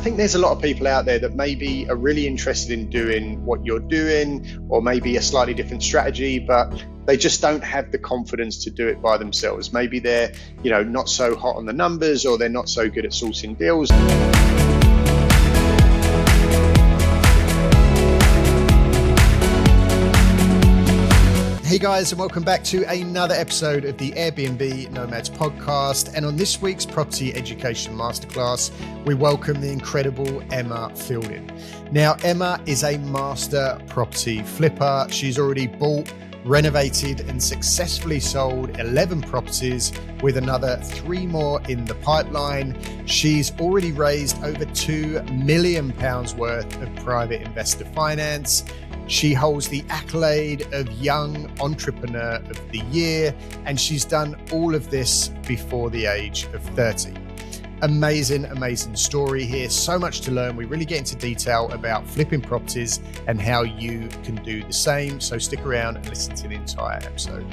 think there's a lot of people out there that maybe are really interested in doing what you're doing, or maybe a slightly different strategy, but they just don't have the confidence to do it by themselves. Maybe they're, not so hot on the numbers, or they're not so good at sourcing deals. Hey guys, and welcome back to another episode of the Airbnb Nomads podcast. And on this week's Property Education Masterclass, we welcome the incredible Emma Fielding. Now, Emma is a master property flipper. She's already bought, renovated, and successfully sold 11 properties, with another 3 more in the pipeline. She's already raised over £2 million worth of private investor finance. She holds the accolade of Young Entrepreneur of the Year, and she's done all of this before the age of 30. Amazing story here. So much to learn. We really get into detail about flipping properties and how you can do the same. So stick around and listen to the entire episode.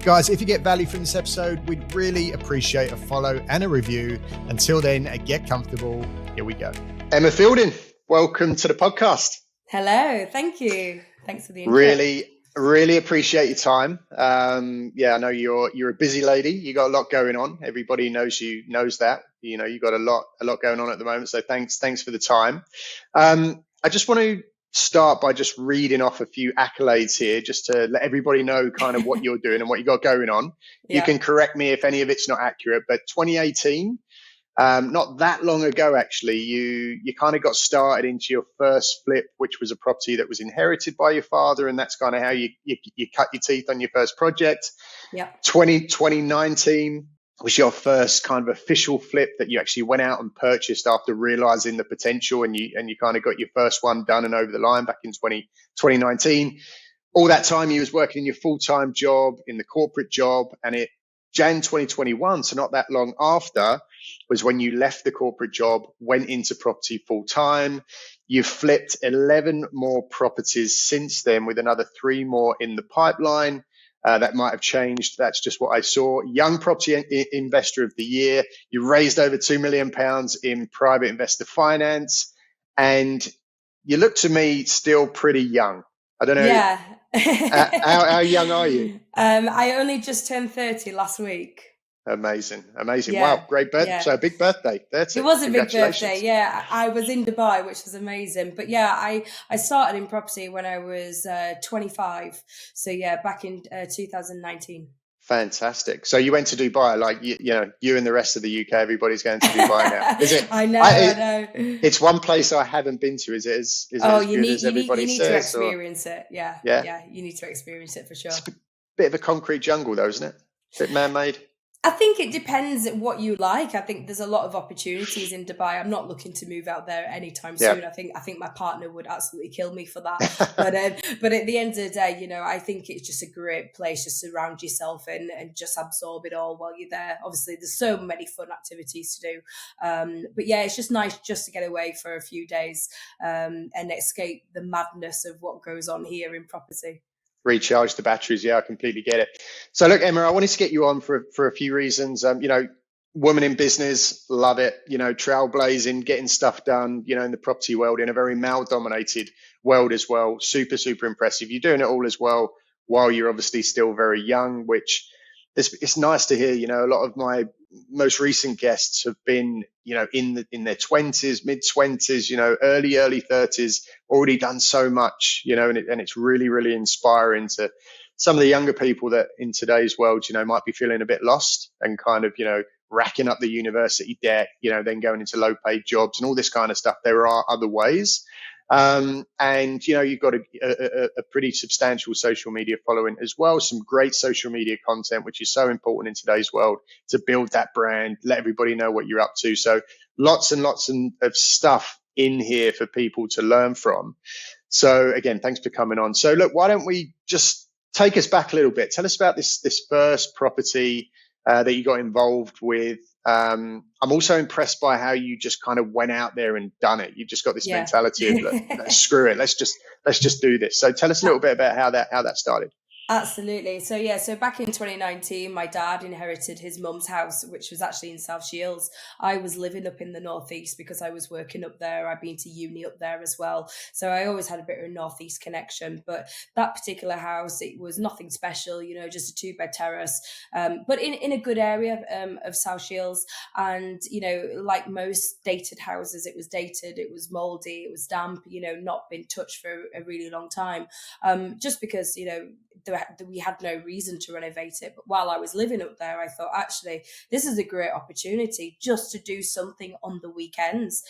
Guys, if you get value from this episode, we'd really appreciate a follow and a review. Until then, get comfortable. Here we go. Emma Fielding, welcome to the podcast. Hello, thank you. Thanks for the invite. Really appreciate your time. I know you're a busy lady. You got a lot going on. Everybody knows that. You got a lot going on at the moment. So thanks for the time. I just want to start by just reading off a few accolades here, just to let everybody know kind of what you're doing and what you got going on. Yeah. You can correct me if any of it's not accurate, but 2018. Not that long ago, actually, you kind of got started into your first flip, which was a property that was inherited by your father, and that's kind of how you cut your teeth on your first project. Yeah. 2019 was your first kind of official flip that you actually went out and purchased after realizing the potential, and you kind of got your first one done and over the line back in 2019. All that time you was working in your full-time job, in the corporate job, and Jan 2021, so not that long after, was when you left the corporate job, went into property full time. You've flipped 11 more properties since then, with another 3 more in the pipeline. That might have changed. That's just what I saw. Young Property Investor of the Year. You raised over £2 million in private investor finance. And you look to me still pretty young. I don't know. Yeah. How young are you? I only just turned 30 last week. Amazing. Yeah. Wow, great birthday. Yeah. So a big birthday. That's it. It was a big birthday. Yeah, I was in Dubai, which was amazing. But yeah, I started in property when I was 25. So yeah, back in 2019. Fantastic. So you went to Dubai, like you and the rest of the UK. Everybody's going to Dubai now. Is it? I know. It's one place I haven't been to. Is it as good as everybody says? You need to experience it. Yeah. You need to experience it for sure. It's a bit of a concrete jungle, though, isn't it? A bit man-made. I think it depends what you like. I think there's a lot of opportunities in Dubai. I'm not looking to move out there anytime soon. I think my partner would absolutely kill me for that. but at the end of the day, I think it's just a great place to surround yourself in and just absorb it all while you're there. Obviously, there's so many fun activities to do. But yeah, it's just nice just to get away for a few days and escape the madness of what goes on here in property. Recharge the batteries. Yeah, I completely get it. So look, Emma, I wanted to get you on for a few reasons. Woman in business, love it. Trailblazing, getting stuff done, in the property world, in a very male dominated world as well. Super, super impressive. You're doing it all as well while you're obviously still very young, which it's nice to hear. A lot of my most recent guests have been, in their 20s, mid 20s, early 30s, already done so much, and it's really, really inspiring to some of the younger people that in today's world, might be feeling a bit lost and kind of, racking up the university debt, then going into low paid jobs and all this kind of stuff. There are other ways. And you've got a pretty substantial social media following as well, some great social media content, which is so important in today's world to build that brand, let everybody know what you're up to. So lots and lots of stuff in here for people to learn from. So again, thanks for coming on. So look, why don't we just take us back a little bit? Tell us about this first property that you got involved with. I'm also impressed by how you just kind of went out there and done it. You've just got this mentality of screw it, let's just do this. So tell us a little bit about how that started. Absolutely. So yeah, so back in 2019, my dad inherited his mum's house, which was actually in South Shields. I was living up in the northeast because I was working up there. I'd been to uni up there as well. So I always had a bit of a northeast connection. But that particular house, it was nothing special, just a two-bed terrace, but in a good area of South Shields. And, like most dated houses, it was dated, it was moldy, it was damp, not been touched for a really long time. Just because, we had no reason to renovate it. But while I was living up there, I thought, actually, this is a great opportunity just to do something on the weekends,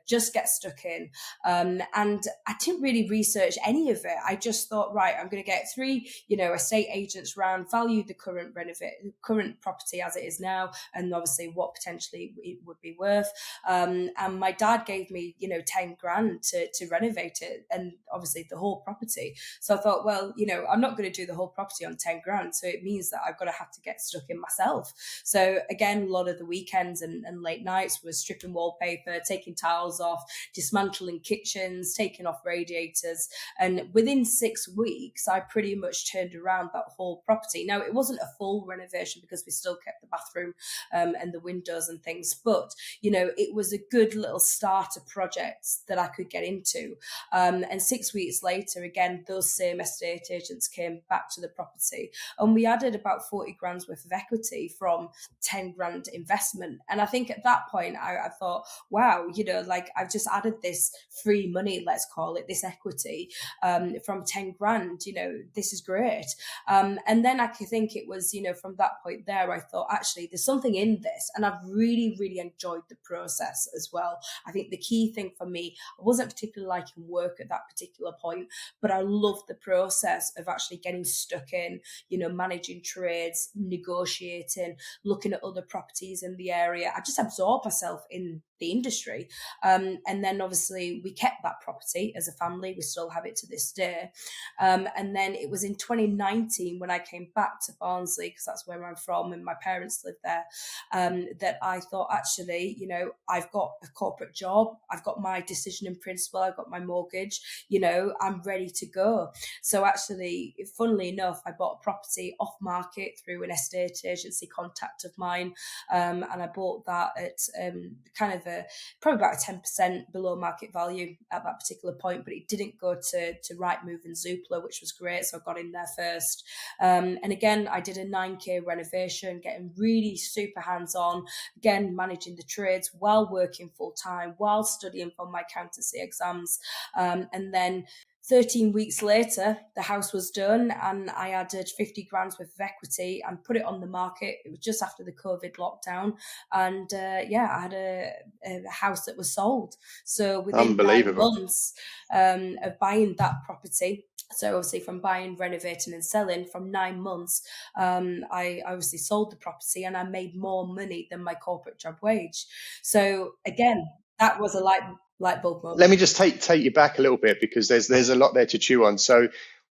just get stuck in. And I didn't really research any of it. I just thought, right, I'm going to get three, estate agents round, value the current property as it is now, and obviously what potentially it would be worth. And my dad gave me, 10 grand to renovate it, and obviously the whole property. So I thought, well, I'm not going to do the whole property on 10 grand. So it means that I've got to have to get stuck in myself. So again, a lot of the weekends and late nights was stripping wallpaper, taking tiles off, dismantling kitchens, taking off radiators. And within 6 weeks, I pretty much turned around that whole property. Now, it wasn't a full renovation because we still kept the bathroom and the windows and things. But, it was a good little starter project that I could get into. And 6 weeks later, again, those same estate agents came back to the property, and we added about 40 grand's worth of equity from 10 grand investment. And I think at that point, I thought, wow, like I've just added this free money, let's call it, this equity from 10 grand, this is great. And then I think it was, from that point there, I thought, actually, there's something in this. And I've really, really enjoyed the process as well. I think the key thing for me, I wasn't particularly liking work at that particular point, but I loved the process of actually getting stuck in, managing trades, negotiating, looking at other properties in the area. I just absorbed myself in the industry. And then obviously we kept that property as a family. We still have it to this day. And then it was in 2019 when I came back to Barnsley, because that's where I'm from and my parents live there, that I thought, actually, I've got a corporate job, I've got my decision in principle, I've got my mortgage, I'm ready to go. So actually, funnily enough, I bought a property off market through an estate agency contact of mine. And I bought that at kind of probably about a 10% below market value at that particular point, but it didn't go to Rightmove and Zoopla, which was great. So I got in there first. And again, I did a 9K renovation, getting really super hands-on, again, managing the trades while working full-time, while studying for my accountancy exams. And then 13 weeks later, the house was done and I added 50 grand's worth of equity and put it on the market. It was just after the COVID lockdown. And I had a house that was sold. So within 9 Unbelievable. months of buying that property, so obviously from buying, renovating and selling, from 9 months, I obviously sold the property and I made more money than my corporate job wage. So again, that was a light bulb Let moment. me just take you back a little bit, because there's a lot there to chew on. So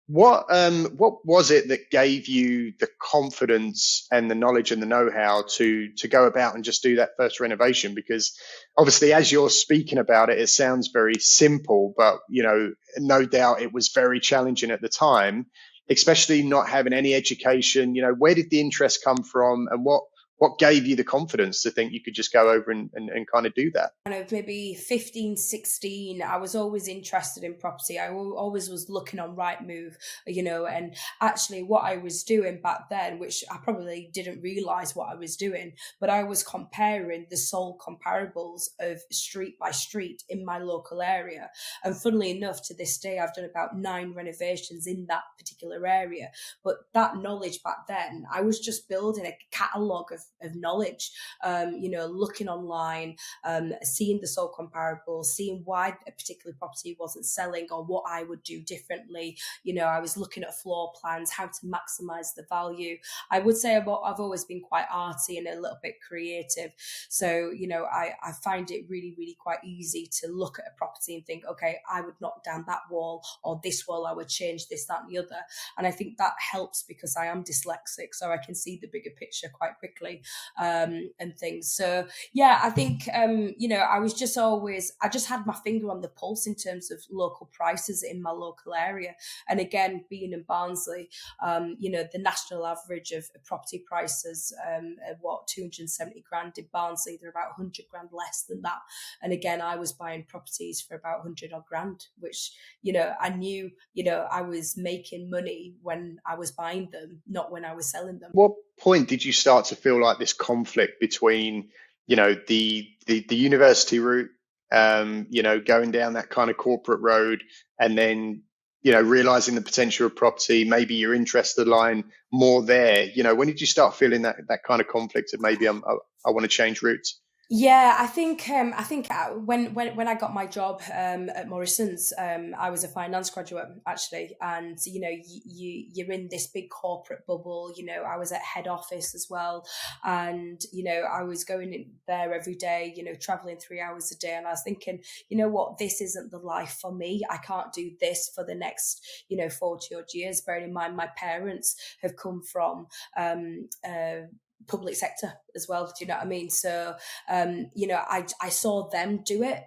what was it that gave you the confidence and the knowledge and the know-how to go about and just do that first renovation? Because obviously, as you're speaking about it, it sounds very simple, but no doubt it was very challenging at the time, especially not having any education. Where did the interest come from, and what gave you the confidence to think you could just go over and kind of do that? Kind of maybe 15, 16, I was always interested in property. I always was looking on Rightmove, and actually what I was doing back then, which I probably didn't realize what I was doing, but I was comparing the sole comparables of street by street in my local area. And funnily enough, to this day, I've done about 9 renovations in that particular area. But that knowledge back then, I was just building a catalogue of knowledge, looking online, seeing the sole comparables, seeing why a particular property wasn't selling or what I would do differently. I was looking at floor plans, how to maximize the value. I would say I've always been quite arty and a little bit creative. So, I find it really, really quite easy to look at a property and think, okay, I would knock down that wall, or this wall, I would change this, that, and the other. And I think that helps because I am dyslexic, so I can see the bigger picture quite quickly. basically, and things. So yeah, I think I just had my finger on the pulse in terms of local prices in my local area. And again, being in Barnsley, the national average of property prices are what, 270 grand in Barnsley. They're about 100 grand less than that. And again, I was buying properties for about 100 odd grand, which, I knew, I was making money when I was buying them, not when I was selling them. What point did you start to feel like this conflict between, the university route, going down that kind of corporate road, and then, realizing the potential of property, maybe your interest line more there? When did you start feeling that kind of conflict of maybe I want to change routes? Yeah, I think when I got my job at Morrison's, I was a finance graduate actually, and you're in this big corporate bubble. I was at head office as well, and I was going in there every day. Traveling 3 hours a day, and I was thinking, what, this isn't the life for me. I can't do this for the next 40 odd years. Bearing in mind, my parents have come from public sector as well. Do you know what I mean? So, I saw them do it,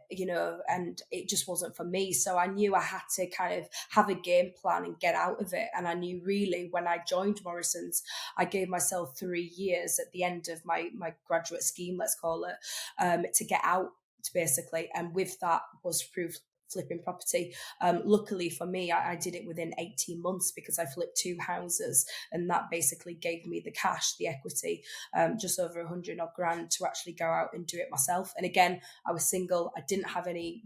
and it just wasn't for me. So I knew I had to kind of have a game plan and get out of it. And I knew really when I joined Morrison's, I gave myself 3 years at the end of my graduate scheme, let's call it, to get out basically. And with that was proof flipping property. Luckily for me, I did it within 18 months because I flipped 2 houses, and that basically gave me the cash, the equity, just over 100 odd grand to actually go out and do it myself. And again, I was single. I didn't have any,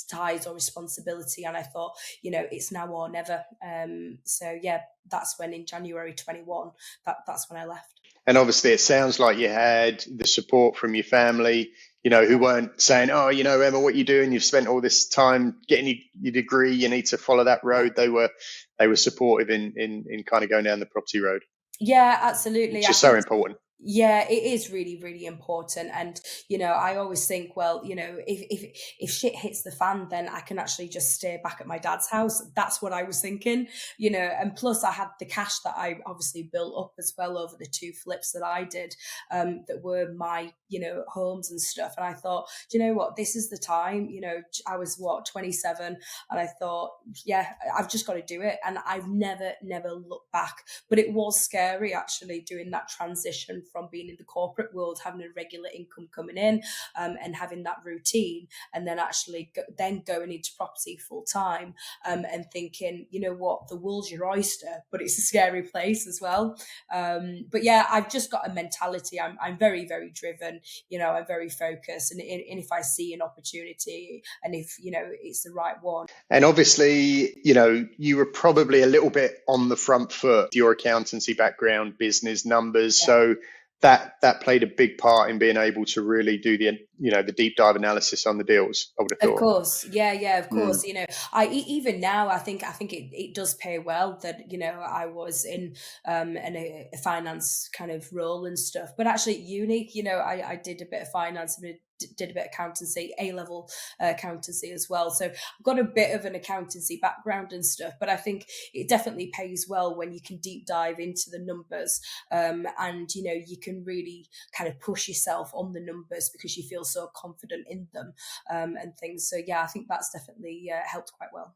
ties or responsibility. And I thought, it's now or never. So yeah, that's when in January 21, that's when I left. And obviously, it sounds like you had the support from your family, who weren't saying, "Oh, Emma, what you doing? You've spent all this time getting your degree. You need to follow that road." They were supportive in kind of going down the property road, Yeah, absolutely. which I is so think important. yeah, it is really, really important. And, I always think, well, if shit hits the fan, then I can actually just stay back at my dad's house. That's what I was thinking, and plus I had the cash that I obviously built up as well over the 2 flips that I did, that were my, homes and stuff. And I thought, do you know what, this is the time, I was 27, and I thought, yeah, I've just got to do it. And I've never looked back. But it was scary actually doing that transition from being in the corporate world, having a regular income coming in, and having that routine, and then actually then going into property full time, and thinking, what, the world's your oyster, but it's a scary place as well. But yeah, I've just got a mentality. I'm very, very driven. I'm very focused, and if I see an opportunity, and if it's the right one. And obviously, you were probably a little bit on the front foot, your accountancy background, business numbers. Yeah. So that played a big part in being able to really do the deep dive analysis on the deals, I would have Of thought. course, yeah, of Mm. course. Even now, I think it does pay well that I was in a finance kind of role and stuff. But actually, at uni, I did a bit of finance, did a bit of accountancy, A-level accountancy as well. So I've got a bit of an accountancy background and stuff. But I think it definitely pays well when you can deep dive into the numbers, and you can really kind of push yourself on the numbers because you feel so confident in them, and things. So yeah, I think that's definitely helped quite well.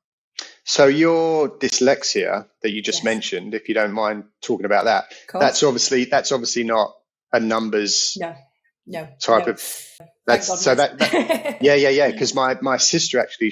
So your dyslexia that you just Yes, mentioned, if you don't mind talking about that, of that's course. obviously not a numbers No, no, type no. of Thank that's so goodness. that yeah, because my sister actually,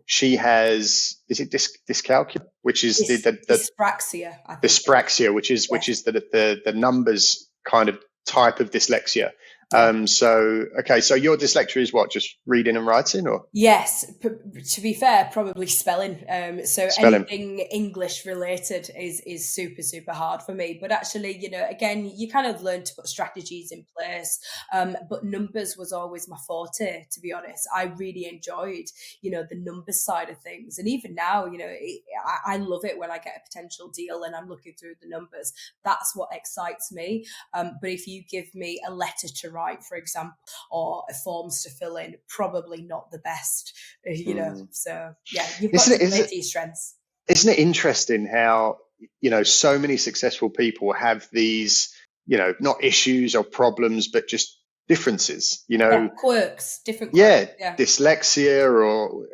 she has, is it dyscalculia, which is the Dyspraxia, I think it is. dyspraxia, which Yes, is the numbers kind of type of dyslexia. yeah. So okay, so your dyslexia is what, just reading and writing, or Yes, to be fair, probably spelling. So spelling? anything English related is super, super hard for me. But actually, again, you kind of learn to put strategies in place. But numbers was always my forte, to be honest. I really enjoyed, the numbers side of things. And even now, I love it when I get a potential deal and I'm looking through the numbers. That's what excites me. But if you give me a letter to write, for example, or forms to fill in, probably not the best, Mm. So yeah, you've got Isn't to it? play to your strengths. Isn't it interesting how so many successful people have these not issues or problems, but just differences, Yeah, quirks, different yeah, quirks. Yeah, dyslexia or,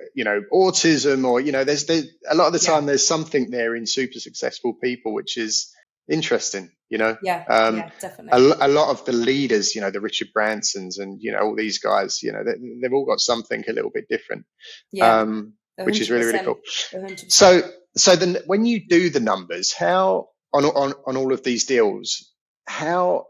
autism or, there's a lot of the yeah, time there's something there in super successful people, which is interesting. yeah, Um, yeah, a, definitely. a lot of the leaders, the Richard Bransons and, all these guys, they've all got something a little bit different, Yeah, which is really, really 100%, cool. 100%. So then when you do the numbers, how on all of these deals, how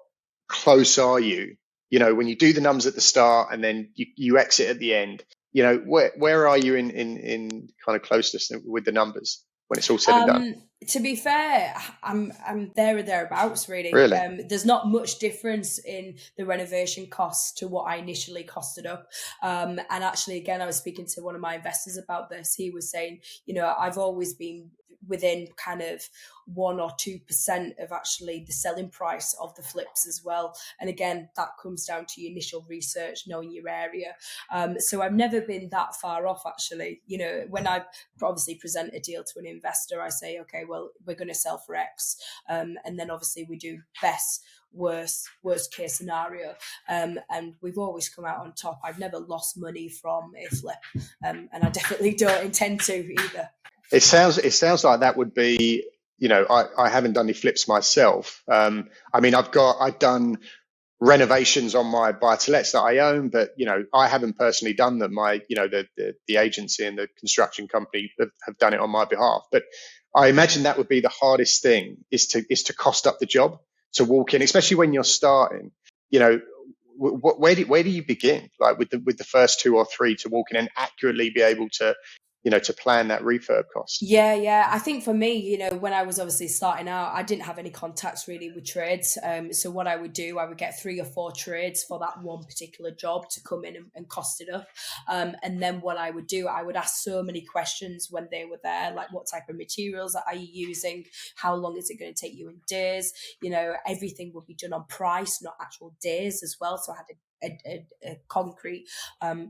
close are you? When you do the numbers at the start and then you exit at the end, where are you in kind of closeness with the numbers when it's all said and done? Um, to be fair, I'm there or thereabouts really. Really? There's not much difference in the renovation costs to what I initially costed up. And actually, again, I was speaking to one of my investors about this. He was saying, I've always been within kind of 1 or 2% of actually the selling price of the flips as well. And again, that comes down to your initial research, knowing your area. So I've never been that far off actually. When I obviously present a deal to an investor, I say, okay, well, we're going to sell for X. And then obviously we do best, worst case scenario. And we've always come out on top. I've never lost money from a flip. And I definitely don't intend to either. It sounds like that would be, I haven't done any flips myself. I mean, I've done renovations on my buy-to-lets that I own, but I haven't personally done them. The agency and the construction company have done it on my behalf. But I imagine that would be the hardest thing is to cost up the job, to walk in, especially when you're starting. Where do you begin? Like with the first two or three to walk in and accurately be able to plan that refurb cost. Yeah. I think for me, when I was obviously starting out, I didn't have any contacts really with trades. So what I would do, I would get 3 or 4 trades for that one particular job to come in and cost it up. And then what I would do, I would ask so many questions when they were there, like what type of materials are you using? How long is it going to take you in days? Everything would be done on price, not actual days as well. So I had a concrete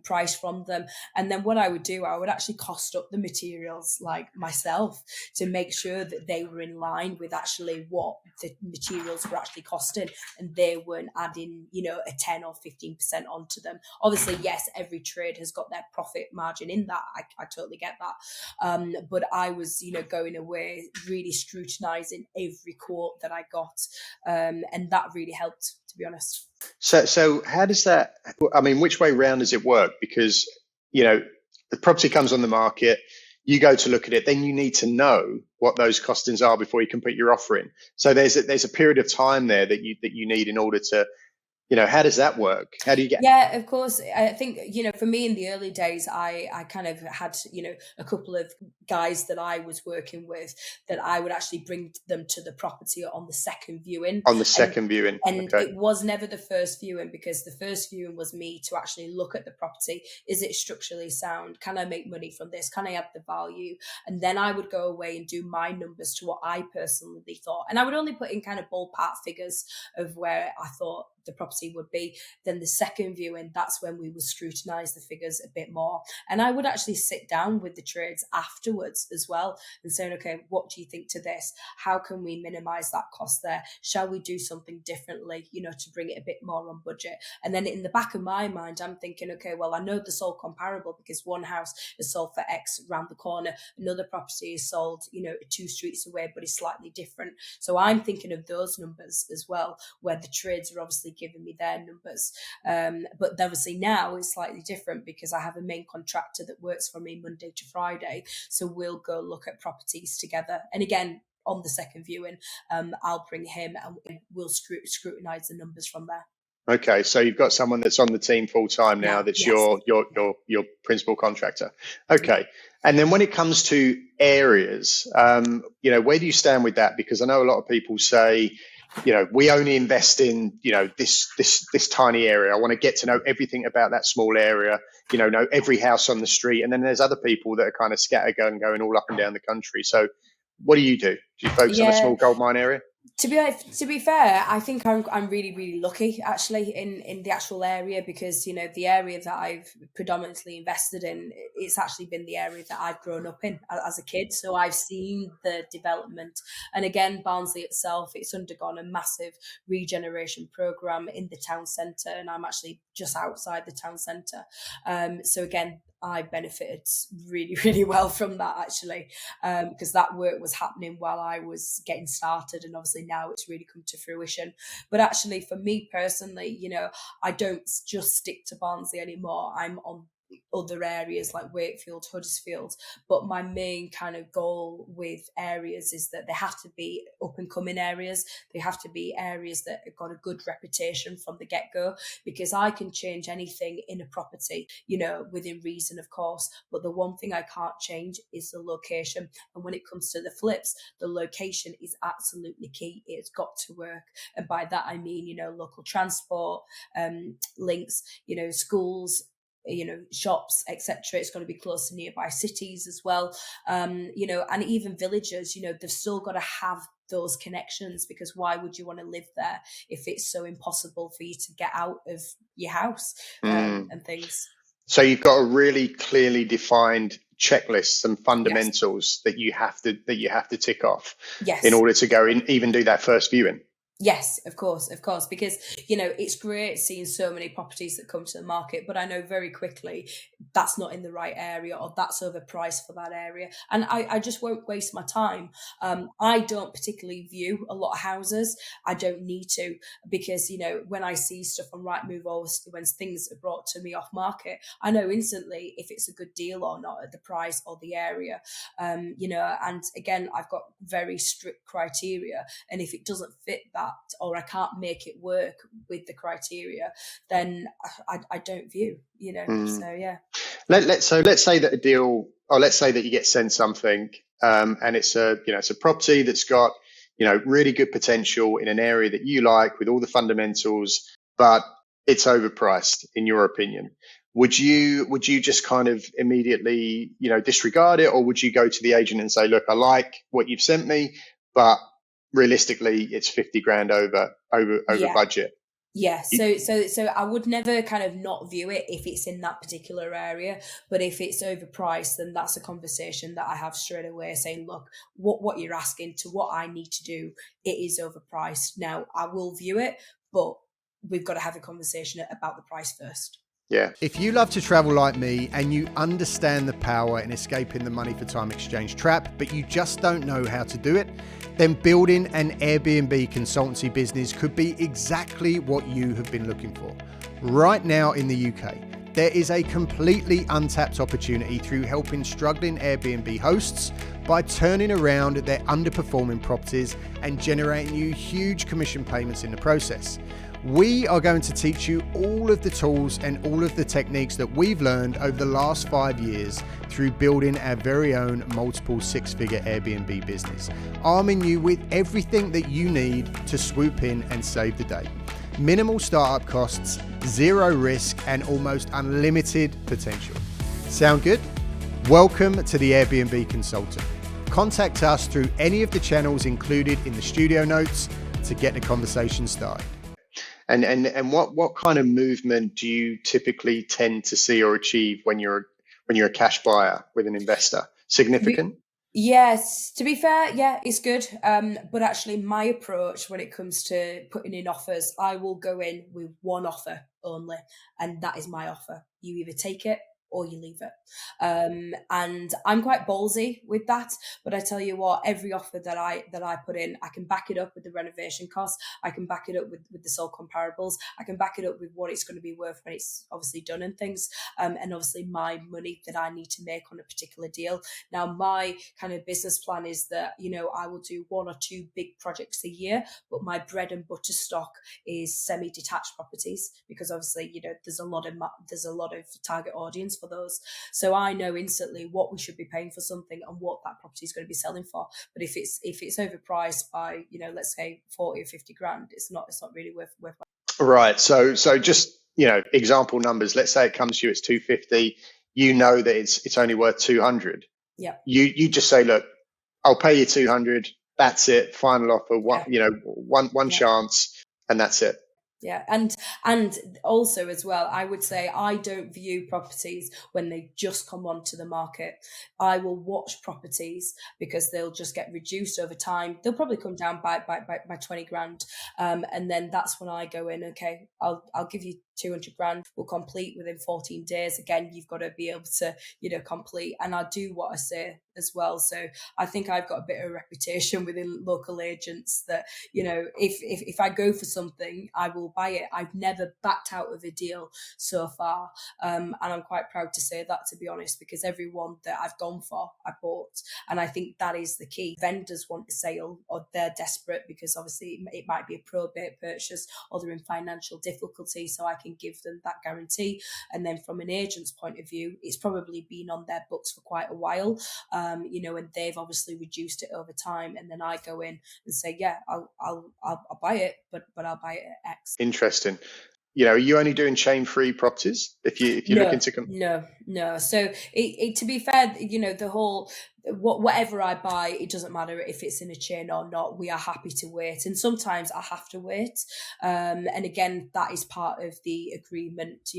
price from them. And then what I would do, I would actually cost up the materials like myself to make sure that they were in line with actually what the materials were actually costing, and they weren't adding a 10 or 15% onto them. Obviously, yes, every trade has got their profit margin in that. I totally get that. But I was going away really scrutinizing every quote that I got, and that really helped, to be honest. So how does that? I mean, which way round does it work? Because the property comes on the market, you go to look at it, then you need to know what those costings are before you can put your offer in. So there's a period of time there that you need in order to. How does that work? How do you get? Yeah, of course. I think, for me in the early days, I kind of had, a couple of guys that I was working with that I would actually bring them to the property on the second viewing. On the And second viewing? and Okay. it was never the first viewing, because the first viewing was me to actually look at the property. Is it structurally sound? Can I make money from this? Can I add the value? And then I would go away and do my numbers to what I personally thought. And I would only put in kind of ballpark figures of where I thought the property would be. Then the second viewing, that's when we would scrutinize the figures a bit more. And I would actually sit down with the trades afterwards as well and saying, okay, what do you think to this? How can we minimize that cost there? Shall we do something differently, to bring it a bit more on budget? And then in the back of my mind, I'm thinking, okay, well, I know they're sold comparable because one house is sold for X around the corner. Another property is sold, 2 streets away, but it's slightly different. So I'm thinking of those numbers as well, where the trades are obviously giving me their numbers. But obviously now it's slightly different because I have a main contractor that works for me Monday to Friday. So we'll go look at properties together. And again, on the second viewing, I'll bring him and we'll scrutinize the numbers from there. Okay, so you've got someone that's on the team full time now. Now, That's yes. your principal contractor. Yeah. Okay, and then when it comes to areas, where do you stand with that? Because I know a lot of people say, we only invest in this tiny area. I want to get to know everything about that small area. Know every house on the street. And then there's other people that are kind of scattergun going all up and down the country. So what do you do? Do you focus on a Yeah. small gold mine area? To be fair, I think I'm really really lucky actually in the actual area, because the area that I've predominantly invested in, it's actually been the area that I've grown up in as a kid. So I've seen the development, and again, Barnsley itself, it's undergone a massive regeneration program in the town centre, and I'm actually just outside the town centre. So again, I benefited really really well from that actually, because that work was happening while I was getting started, and obviously now it's really come to fruition. But actually, for me personally, I don't just stick to Barnsley anymore. I'm on other areas like Wakefield, Huddersfield. But my main kind of goal with areas is that they have to be up and coming areas. They have to be areas that have got a good reputation from the get go, because I can change anything in a property, within reason, of course. But the one thing I can't change is the location. And when it comes to the flips, the location is absolutely key. It's got to work. And by that, I mean, local transport, links, schools, shops, etc. It's got to be close to nearby cities as well, and even villages. They've still got to have those connections, because why would you want to live there if it's so impossible for you to get out of your house, and things. So you've got a really clearly defined checklists and Yes. fundamentals that you have to tick off in Yes. order to go in, even do that first viewing. Yes, of course, because it's great seeing so many properties that come to the market, but I know very quickly that's not in the right area, or that's overpriced for that area, and I just won't waste my time. I don't particularly view a lot of houses. I don't need to, because when I see stuff on Rightmove, or when things are brought to me off market, I know instantly if it's a good deal or not at the price or the area. And again, I've got very strict criteria, and if it doesn't fit that, or I can't make it work with the criteria, then I don't view, So yeah. Let's say that a deal, or let's say that you get sent something, and it's a property that's got really good potential in an area that you like with all the fundamentals, but it's overpriced in your opinion. Would you just kind of immediately disregard it, or would you go to the agent and say, look, I like what you've sent me, but realistically it's 50 grand over Yeah. budget? Yeah, so I would never kind of not view it if it's in that particular area, but if it's overpriced, then that's a conversation that I have straight away, saying, look, what you're asking to what I need to do, it is overpriced. Now I will view it, but we've got to have a conversation about the price first. Yeah. If you love to travel like me and you understand the power in escaping the money for time exchange trap, but you just don't know how to do it, then building an Airbnb consultancy business could be exactly what you have been looking for. Right now in the UK, there is a completely untapped opportunity through helping struggling Airbnb hosts by turning around their underperforming properties and generating you huge commission payments in the process. We are going to teach you all of the tools and all of the techniques that we've learned over the last 5 years through building our very own multiple six-figure Airbnb business, arming you with everything that you need to swoop in and save the day. Minimal startup costs, zero risk, and almost unlimited potential. Sound good? Welcome to the Airbnb Consultant. Contact us through any of the channels included in the studio notes to get the conversation started. And what kind of movement do you typically tend to see or achieve when you're a cash buyer with an investor? Significant? Yes, to be fair, yeah, it's good. But actually, my approach when it comes to putting in offers, I will go in with one offer only, and that is my offer. You either take it or you leave it. And I'm quite ballsy with that, but I tell you what, every offer that I put in, I can back it up with the renovation costs. I can back it up with the sold comparables. I can back it up with what it's going to be worth when it's obviously done and things. And obviously my money that I need to make on a particular deal. Now, my kind of business plan is that, I will do 1 or 2 big projects a year, but my bread and butter stock is semi-detached properties, because obviously, there's a lot of target audience for those. So I know instantly what we should be paying for something and what that property is going to be selling for. But if it's overpriced by, let's say 40 or 50 grand, it's not really worth. Right. So just, example numbers. Let's say it comes to you, it's 250. You know that it's only worth 200. Yeah. You just say, look, I'll pay you 200. that's it, final offer, one, Yeah. one Yeah. chance, and that's it. Yeah, and also as well, I would say I don't view properties when they just come onto the market. I will watch properties because they'll just get reduced over time. They'll probably come down by 20 grand, and then that's when I go in. Okay, I'll give you 200 grand. We'll complete within 14 days. Again, you've got to be able to complete, and I do what I say as well. So I think I've got a bit of a reputation within local agents that if I go for something, I will buy it. I've never backed out of a deal so far, and I'm quite proud to say that, to be honest, because everyone that I've gone for, I bought, and I think that is the key. Vendors want a sale, or they're desperate because obviously it might be a probate purchase, or they're in financial difficulty, so I can give them that guarantee. And then from an agent's point of view, it's probably been on their books for quite a while, and they've obviously reduced it over time, and then I go in and say, yeah, I'll buy it, but I'll buy it at X. Interesting. Are you only doing chain-free properties if you're looking to No. So to be fair, the whole whatever I buy, it doesn't matter if it's in a chain or not. We are happy to wait, and sometimes I have to wait. And again, that is part of the agreement.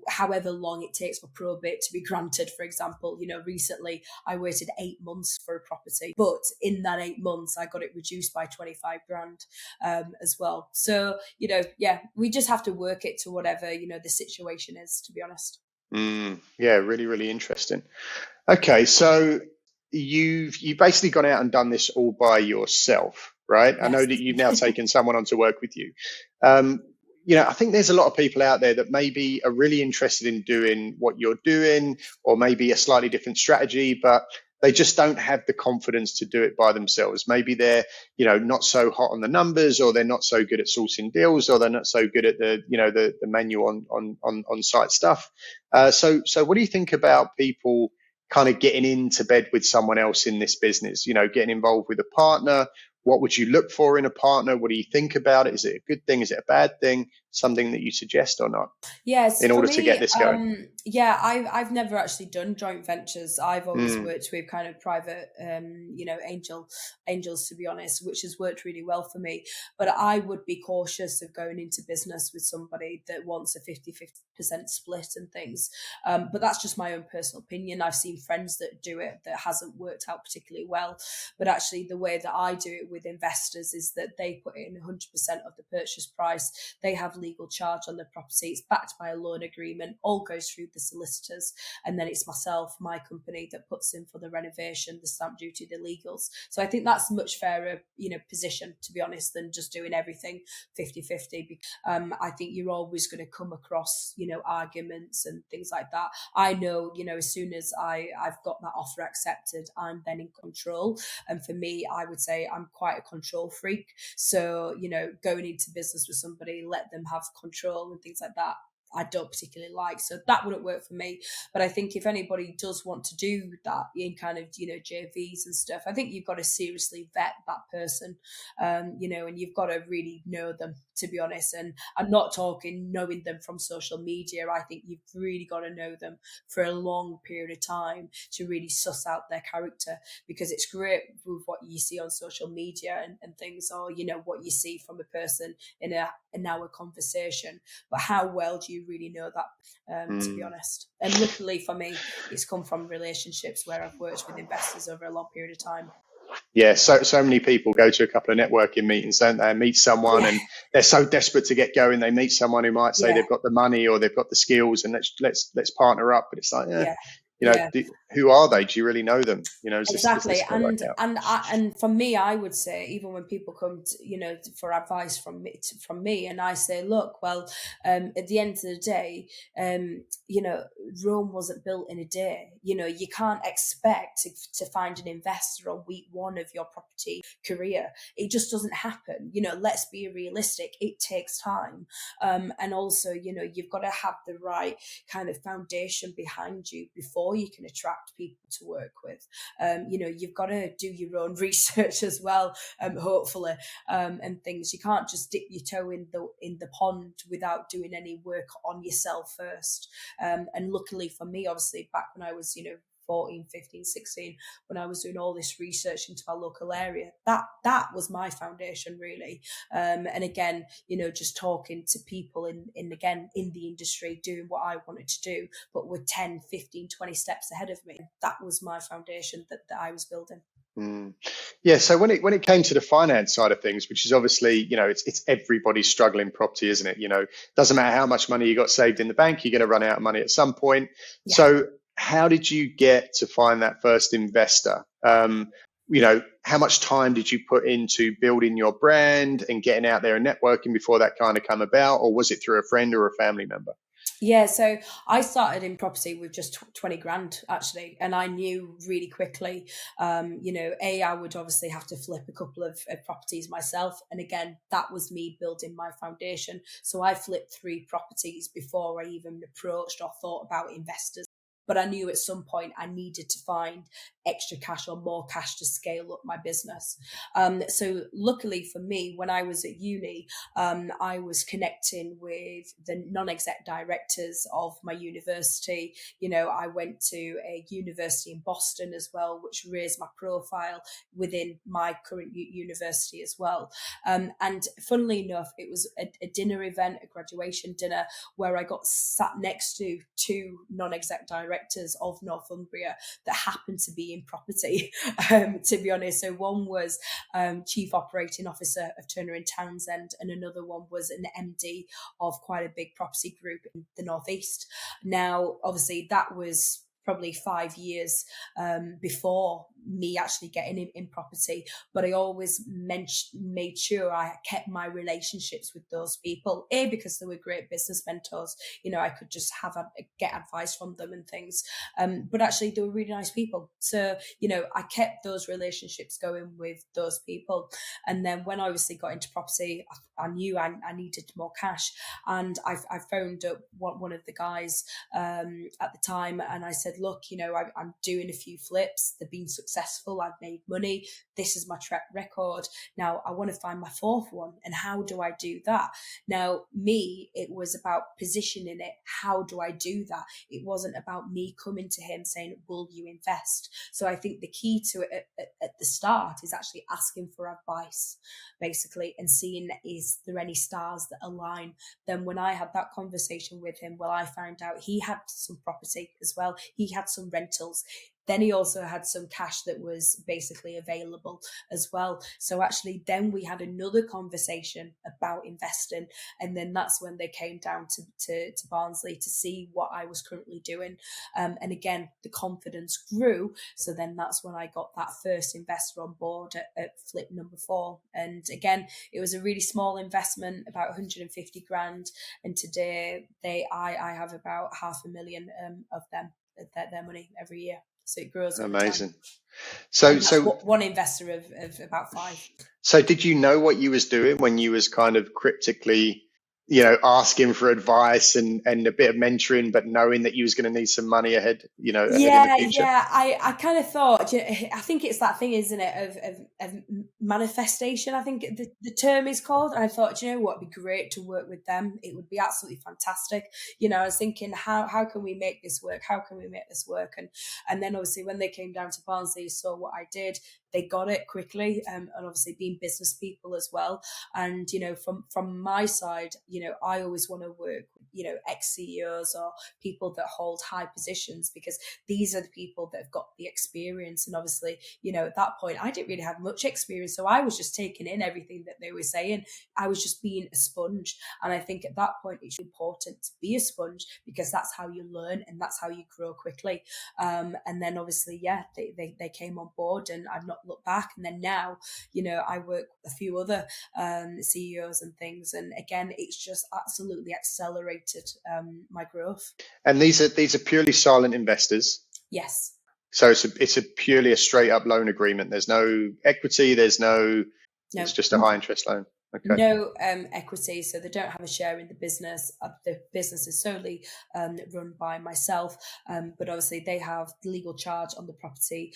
However long it takes for probate to be granted. For example, recently I waited 8 months for a property, but in that 8 months I got it reduced by 25 grand as well. So we just have to work it to whatever the situation is, to be honest. Yeah, really, really interesting. Okay, so you've basically gone out and done this all by yourself, right? Yes. I know that you've now taken someone on to work with you. I think there's a lot of people out there that maybe are really interested in doing what you're doing, or maybe a slightly different strategy, but they just don't have the confidence to do it by themselves. Maybe they're, not so hot on the numbers, or they're not so good at sourcing deals, or they're not so good at the manual on site stuff. So what do you think about people kind of getting into bed with someone else in this business? Getting involved with a partner. What would you look for in a partner? What do you think about it? Is it a good thing? Is it a bad thing? Something that you suggest or not? Yes. In order to get this going. I've never actually done joint ventures. I've always worked with kind of private, angels, to be honest, which has worked really well for me. But I would be cautious of going into business with somebody that wants a 50% split and things. But that's just my own personal opinion. I've seen friends that do it that hasn't worked out particularly well. But actually, the way that I do it with investors is that they put in 100% of the purchase price. They have legal charge on the property. It's backed by a loan agreement, all goes through the solicitors, and then it's myself, my company, that puts in for the renovation, the stamp duty, the legals. So I think that's a much fairer, position, to be honest, than just doing everything 50-50. I think you're always going to come across, arguments and things like that. I know, as soon as I've got that offer accepted, I'm then in control. And for me, I would say I'm quite a control freak. So, going into business with somebody, let them have control and things like that, I don't particularly like. So that wouldn't work for me. But I think if anybody does want to do that in kind of, JVs and stuff, I think you've got to seriously vet that person, and you've got to really know them, to be honest. And I'm not talking knowing them from social media. I think you've really got to know them for a long period of time to really suss out their character, because it's great with what you see on social media and things, or, what you see from a person in an hour conversation. But how well do you really know that, to be honest? And luckily for me, it's come from relationships where I've worked with investors over a long period of time. Yeah, so many people go to a couple of networking meetings, don't they, and meet someone, and they're so desperate to get going. They meet someone who might say they've got the money or they've got the skills, and let's partner up. But it's like, who are they? Do you really know them? Exactly. And for me, I would say, even when people come to, for advice from me, and I say, look, well, at the end of the day, Rome wasn't built in a day. You can't expect to find an investor on week one of your property career. It just doesn't happen. Let's be realistic. It takes time. And also, you've got to have the right kind of foundation behind you before you can attract people to work with. You've got to do your own research as well, hopefully, and things. You can't just dip your toe in the pond without doing any work on yourself first. And luckily for me, obviously, back when I was 14, 15, 16, when I was doing all this research into our local area. That was my foundation, really. And again, just talking to people in the industry, doing what I wanted to do, but were 10, 15, 20 steps ahead of me. That was my foundation that I was building. Yeah. So when it came to the finance side of things, which is obviously, it's everybody's struggling property, isn't it? Doesn't matter how much money you got saved in the bank, you're going to run out of money at some point. Yeah. So how did you get to find that first investor? How much time did you put into building your brand and getting out there and networking before that kind of come about? Or was it through a friend or a family member? Yeah, so I started in property with just 20 grand, actually. And I knew really quickly, I would obviously have to flip a couple of properties myself. And again, that was me building my foundation. So I flipped 3 properties before I even approached or thought about investors. But I knew at some point I needed to find extra cash or more cash to scale up my business. So luckily for me, when I was at uni, I was connecting with the non-exec directors of my university. I went to a university in Boston as well, which raised my profile within my current university as well. And funnily enough, it was a dinner event, a graduation dinner, where I got sat next to 2 non-exec directors of Northumbria that happened to be in property, to be honest. So one was Chief Operating Officer of Turner & Townsend, and another one was an MD of quite a big property group in the Northeast. Now, obviously, that was probably 5 years before me actually getting in property, but I always made sure I kept my relationships with those people, because they were great business mentors. I could just get advice from them and things, but actually they were really nice people. So I kept those relationships going with those people. And then when I obviously got into property, I knew I needed more cash, and I phoned up one of the guys at the time, and I said, look, I'm doing a few flips, they've been successful, I've made money, this is my track record, now I want to find my 4th one, and how do I do that? Now, me, it was about positioning it. How do I do that? It wasn't about me coming to him saying, will you invest? So I think the key to it at the start is actually asking for advice, basically, and seeing, is there any stars that align? Then when I had that conversation with him, well, I found out he had some property as well. He had some rentals. Then he also had some cash that was basically available as well. So actually, then we had another conversation about investing. And then that's when they came down to Barnsley to see what I was currently doing. And again, the confidence grew. So then that's when I got that first investor on board at flip number 4. And again, it was a really small investment, about 150 grand. And today I have about 500,000 of them, their money every year. So it grows. Amazing. So one investor of about 5. So did you know what you was doing when you was kind of cryptically, asking for advice and a bit of mentoring, but knowing that you was going to need some money ahead in the future? Yeah. I kind of thought, I think it's that thing, isn't it, of manifestation, I think the term is called. And I thought, what, it'd be great to work with them. It would be absolutely fantastic. I was thinking, how can we make this work? How can we make this work? And then obviously when they came down to Barnsley, saw what I did, they got it quickly, and obviously being business people as well. And, from my side, I always want to work with, ex-CEOs or people that hold high positions, because these are the people that have got the experience. And obviously, at that point, I didn't really have much experience. So I was just taking in everything that they were saying. I was just being a sponge. And I think at that point, it's important to be a sponge, because that's how you learn and that's how you grow quickly. And then obviously, they came on board, and I've not looked back. And then now, I work with a few other CEOs and things. And again, it's just absolutely accelerated my growth. And these are purely silent investors. Yes. So it's purely a straight up loan agreement. There's no equity. It's just a high interest loan. Okay. No equity, so they don't have a share in the business. The business is solely run by myself, but obviously they have the legal charge on the property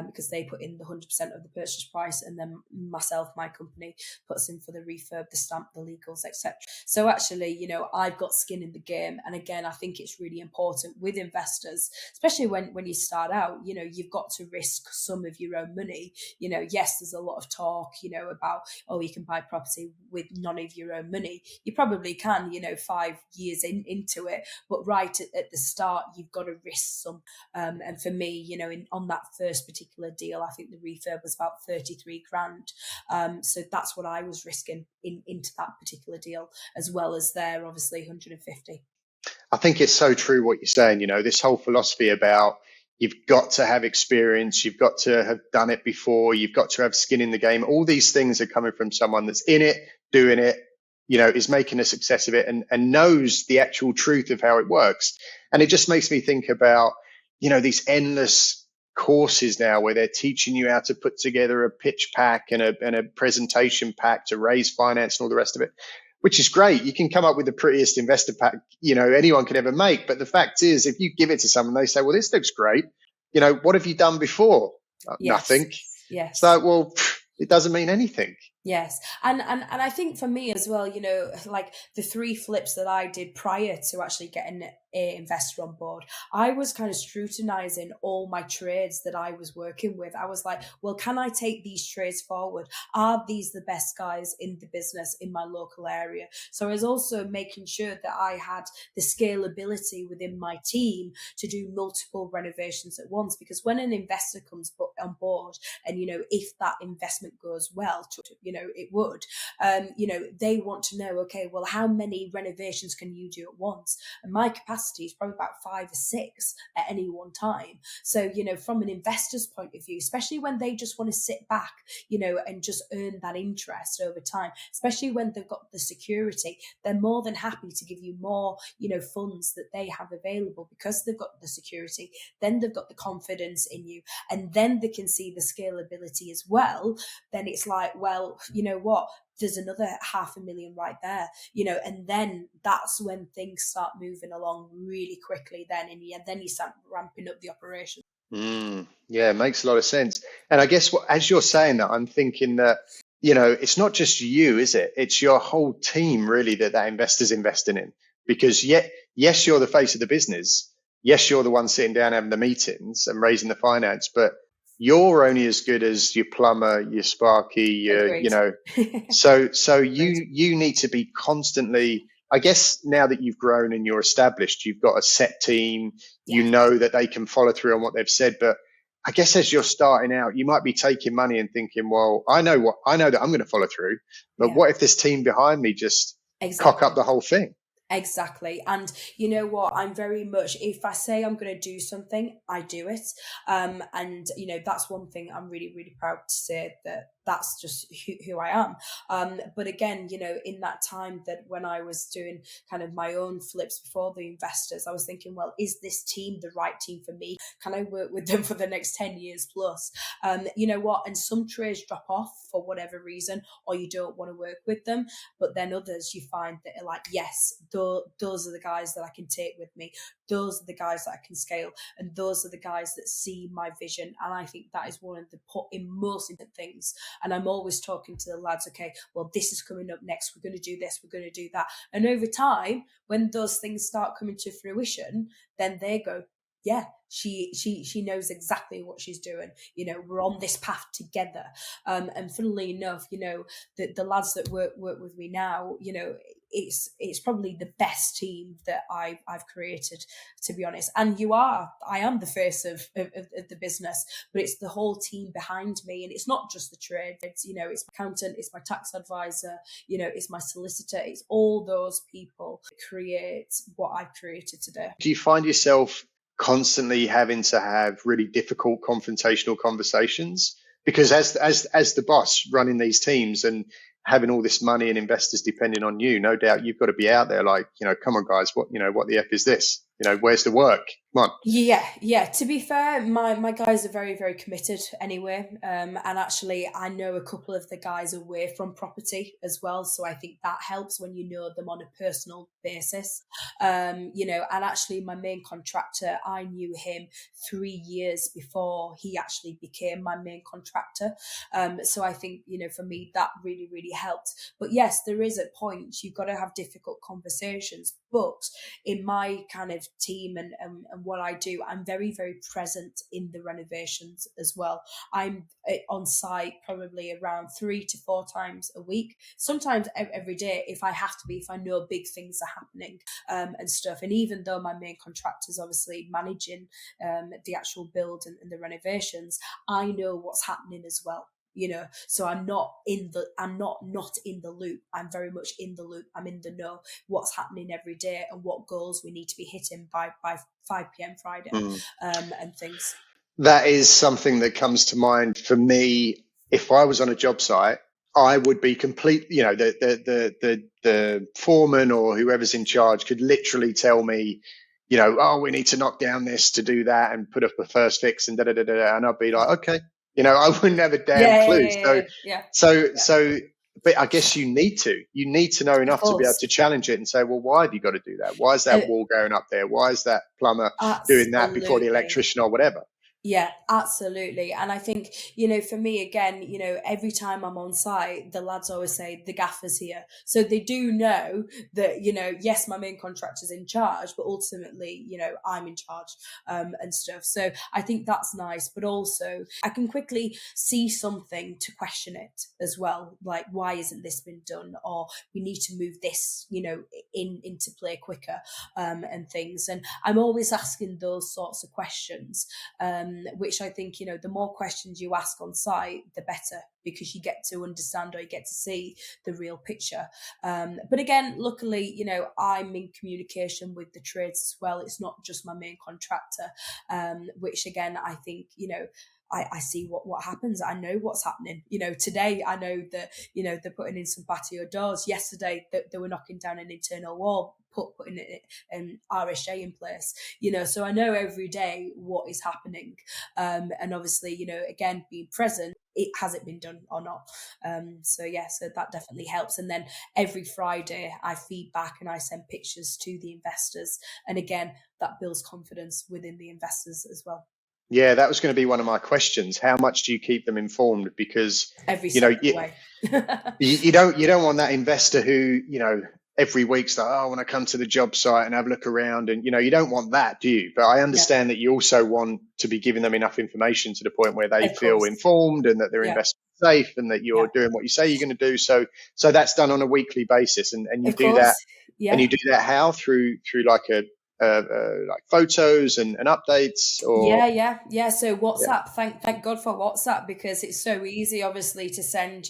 because they put in the 100% of the purchase price, and then myself, my company, puts in for the refurb, the stamp, the legals, etc. So actually, I've got skin in the game, and again, I think it's really important with investors, especially when you start out. You've got to risk some of your own money. Yes, there's a lot of talk, about, oh, you can buy property with none of your own money. You probably can, 5 years into it, but right at the start, you've got to risk some. And for me, on that first particular deal, I think the refurb was about 33 grand. So that's what I was risking into that particular deal, as well as their obviously 150. I think it's so true what you're saying. This whole philosophy about you've got to have experience, you've got to have done it before, you've got to have skin in the game. All these things are coming from someone that's in it, doing it, is making a success of it, and knows the actual truth of how it works. And it just makes me think about, these endless courses now where they're teaching you how to put together a pitch pack and a presentation pack to raise finance and all the rest of it, which is great. You can come up with the prettiest investor pack, anyone could ever make. But the fact is, if you give it to someone, they say, well, this looks great. What have you done before? Yes. Nothing. Yes. So, well, it doesn't mean anything. Yes. And I think for me as well, like the 3 flips that I did prior to actually getting an investor on board, I was kind of scrutinizing all my trades that I was working with. I was like, well, can I take these trades forward? Are these the best guys in the business in my local area? So I was also making sure that I had the scalability within my team to do multiple renovations at once, because when an investor comes on board and, if that investment goes well, it would, they want to know, okay, well, how many renovations can you do at once? And my capacity is probably about 5 or 6 at any one time. So, from an investor's point of view, especially when they just want to sit back, and just earn that interest over time, especially when they've got the security, they're more than happy to give you more, funds that they have available because they've got the security. Then they've got the confidence in you, and then they can see the scalability as well. Then it's like, well, you know what? There's another 500,000 right there, and then that's when things start moving along really quickly. Then you start ramping up the operation. Yeah, it makes a lot of sense. And I guess as you're saying that, I'm thinking that, it's not just you, is it? It's your whole team really that investor's investing in. Because yes, you're the face of the business. Yes, you're the one sitting down having the meetings and raising the finance, but you're only as good as your plumber, your sparky, so you need to be constantly, I guess now that you've grown and you're established, you've got a set team, you know that they can follow through on what they've said. But I guess as you're starting out, you might be taking money and thinking, well, I know that I'm going to follow through, but what if this team behind me just cock up the whole thing? Exactly. And you know what? I'm very much, if I say I'm going to do something, I do it. And, that's one thing I'm really, really proud to say, that that's just who I am. But again, in that time that when I was doing kind of my own flips before the investors, I was thinking, well, is this team the right team for me? Can I work with them for the next 10 years plus? You know what? And some trades drop off for whatever reason, or you don't want to work with them. But then others you find that are like, yes, those are the guys that I can take with me. Those are the guys that I can scale. And those are the guys that see my vision. And I think that is one of the most important things. And I'm always talking to the lads, okay, well, this is coming up next. We're going to do this. We're going to do that. And over time, when those things start coming to fruition, then they go, yeah, she knows exactly what she's doing. We're on this path together. And funnily enough, the lads that work with me now, it's probably the best team that I've created, to be honest. And I am the face of the business, but it's the whole team behind me. And it's not just the trade. It's my accountant, it's my tax advisor, it's my solicitor. It's all those people that create what I've created today. Do you find yourself constantly having to have really difficult confrontational conversations? Because as the boss running these teams and having all this money and investors depending on you, no doubt you've got to be out there like, come on guys, what the F is this? where's the work? Come on. Yeah. To be fair, my guys are very, very committed anyway. And actually, I know a couple of the guys away from property as well. So I think that helps when you know them on a personal basis. And actually, my main contractor, I knew him 3 years before he actually became my main contractor. So I think, for me, that really, really helped. But yes, there is a point you've got to have difficult conversations. But in my kind of team and what I do, I'm very, very present in the renovations as well. I'm on site probably around 3 to 4 times a week, sometimes every day if I have to be, if I know big things are happening and stuff. And even though my main contractor is obviously managing the actual build and the renovations, I know what's happening as well. So I'm not not in the loop. I'm very much in the loop. I'm in the know what's happening every day and what goals we need to be hitting by 5 p.m. Friday and things. That is something that comes to mind for me. If I was on a job site, I would be complete, the foreman or whoever's in charge could literally tell me, oh, we need to knock down this to do that and put up a first fix and and I'd be like, okay. I wouldn't have a damn clue. So, but I guess you need to know enough to be able to challenge it and say, well, why have you got to do that? Why is that wall going up there? Why is that plumber doing that before the electrician or whatever? Yeah, absolutely. And I think, for me, again, every time I'm on site, the lads always say the gaffer's here. So they do know that, yes, my main contractor's in charge, but ultimately, I'm in charge and stuff. So I think that's nice. But also I can quickly see something to question it as well. Like, why isn't this been done? Or we need to move this, into play quicker and things. And I'm always asking those sorts of questions. Which I think, the more questions you ask on site, the better, because you get to understand or you get to see the real picture. But again, luckily, I'm in communication with the trades as well. It's not just my main contractor, which again, I think, I see what happens. I know what's happening. Today I know that, they're putting in some patio doors. Yesterday they were knocking down an internal wall, putting it RSA in place, so I know every day what is happening. And obviously, again, being present, has it been done or not? So that definitely helps. And then every Friday I feed back and I send pictures to the investors. And again, that builds confidence within the investors as well. Yeah, that was going to be one of my questions. How much do you keep them informed? Because every step of the way. you don't want that investor who every week's like, oh, I want to come to the job site and have a look around, and you don't want that, do you? But I understand that you also want to be giving them enough information to the point where they feel informed and that they're investing safe and that you're doing what you say you're going to do. So that's done on a weekly basis, and you do that. And you do that how through like a like photos and updates, or so WhatsApp, thank God for WhatsApp, because it's so easy obviously to send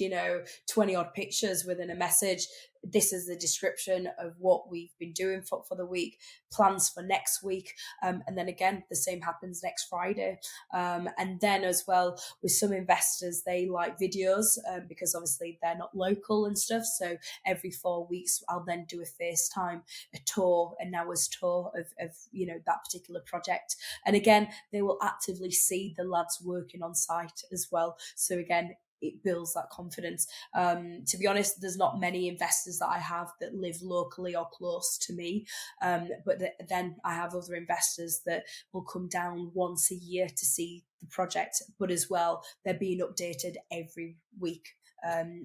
20 odd pictures within a message. This is the description of what we've been doing for the week, plans for next week, and then again the same happens next Friday. And then as well, with some investors, they like videos because obviously they're not local and stuff, so every 4 weeks I'll then do a FaceTime, a tour, an hour's tour of that particular project. And again, they will actively see the lads working on site as well, so again, it builds that confidence. To be honest, there's not many investors that I have that live locally or close to me. But then I have other investors that will come down once a year to see the project, but as well, they're being updated every week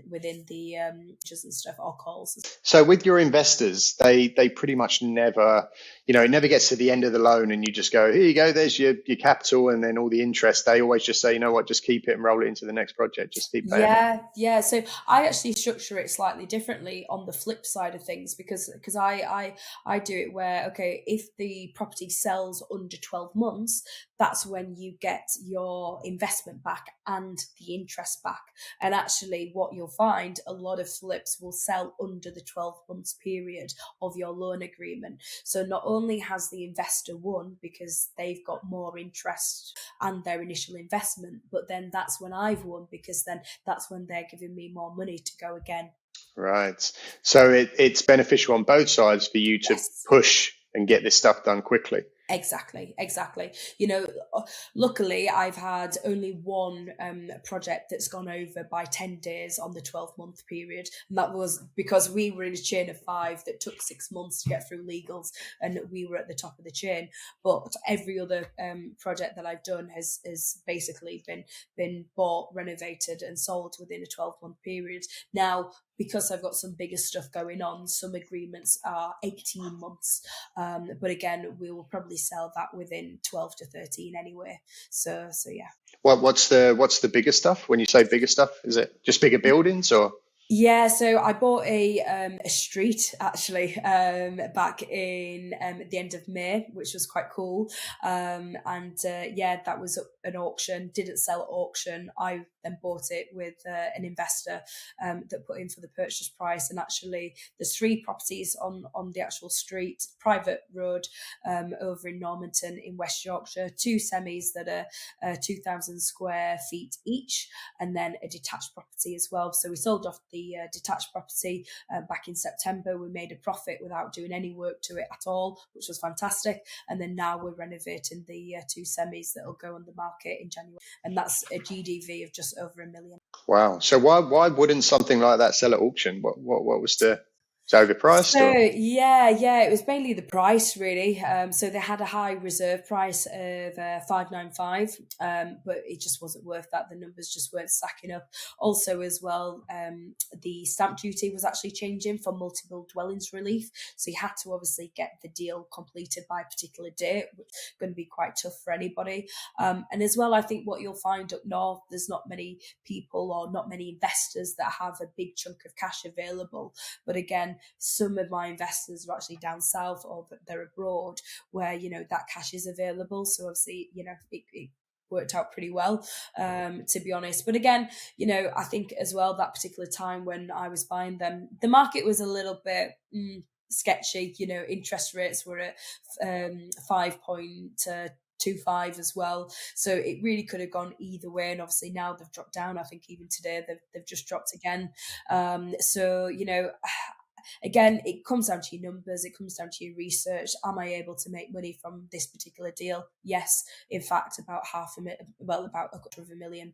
within the and stuff, or calls. So with your investors, they pretty much never, it never gets to the end of the loan and you just go, here you go, there's your capital and then all the interest. They always just say, you know what, just keep it and roll it into the next project. Just keep paying. Yeah. So I actually structure it slightly differently on the flip side of things, because I do it where, okay, if the property sells under 12 months, that's when you get your investment back and the interest back. And actually what you'll find, a lot of flips will sell under the 12 months period of your loan agreement. So not only has the investor won because they've got more interest and their initial investment, but then that's when I've won, because then that's when they're giving me more money to go again. Right. So it's beneficial on both sides for you to push and get this stuff done quickly. Exactly. You know, luckily I've had only one project that's gone over by 10 days on the 12-month period. And that was because we were in a chain of 5 that took 6 months to get through legals, and we were at the top of the chain. But every other project that I've done has basically been bought, renovated and sold within a 12-month period. Now, because I've got some bigger stuff going on, some agreements are 18 months. But again, we will probably sell that within 12 to 13 anyway. So yeah. What's the bigger stuff? When you say bigger stuff, is it just bigger buildings or? Yeah, so I bought a street actually back in at the end of May, which was quite cool. Yeah, that was an auction. Didn't sell at auction. I then bought it with an investor that put in for the purchase price. And actually, there's 3 properties on the actual street, private road over in Normanton in West Yorkshire. 2 semis that are 2,000 square feet each, and then a detached property as well. So we sold off the detached property back in September. We made a profit without doing any work to it at all, which was fantastic. And then now we're renovating the 2 semis that will go on the market in January, and that's a GDV of just over $1 million. Wow. So why wouldn't something like that sell at auction? What was the, it's overpriced? So yeah, it was mainly the price really. So they had a high reserve price of 595, but it just wasn't worth that. The numbers just weren't stacking up. Also, as well, the stamp duty was actually changing for multiple dwellings relief, so you had to obviously get the deal completed by a particular date, which is going to be quite tough for anybody. And as well, I think what you'll find up north, there's not many people or not many investors that have a big chunk of cash available. But again, some of my investors are actually down south or they're abroad where, you know, that cash is available. So obviously, you know, it worked out pretty well, to be honest. But again, you know, I think as well, that particular time when I was buying them, the market was a little bit sketchy. You know, interest rates were at 5.25 as well, so it really could have gone either way. And obviously now they've dropped down. I think even today they've just dropped again. So you know, again, it comes down to your numbers, it comes down to your research. Am I able to make money from this particular deal? Yes, in fact, about about $250,000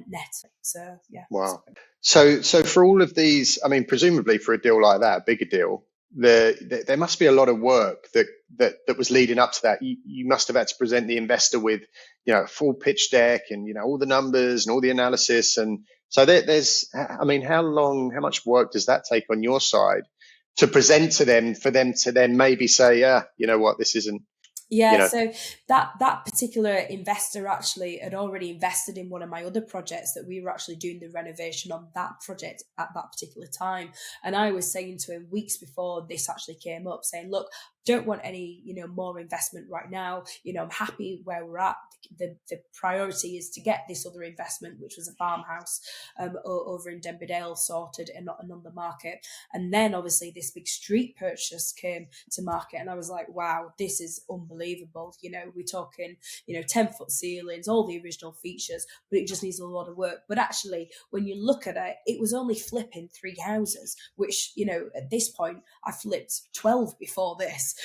net. So yeah. Wow. So for all of these, I mean, presumably for a deal like that, a bigger deal, there must be a lot of work that was leading up to that. You must have had to present the investor with, you know, a full pitch deck and, you know, all the numbers and all the analysis. And so there's, I mean, how much work does that take on your side to present to them for them to then maybe say, yeah, you know what, this isn't. Yeah, You know. so that particular investor actually had already invested in one of my other projects that we were actually doing the renovation on that project at that particular time. And I was saying to him weeks before this actually came up, saying, look, don't want any, you know, more investment right now. You know, I'm happy where we're at. The priority is to get this other investment, which was a farmhouse over in Denberdale, sorted and on the market. And then obviously this big street purchase came to market, and I was like, wow, this is unbelievable. You know, we're talking, you know, 10-foot ceilings, all the original features, but it just needs a lot of work. But actually, when you look at it, it was only flipping 3 houses, which, you know, at this point, I flipped 12 before this.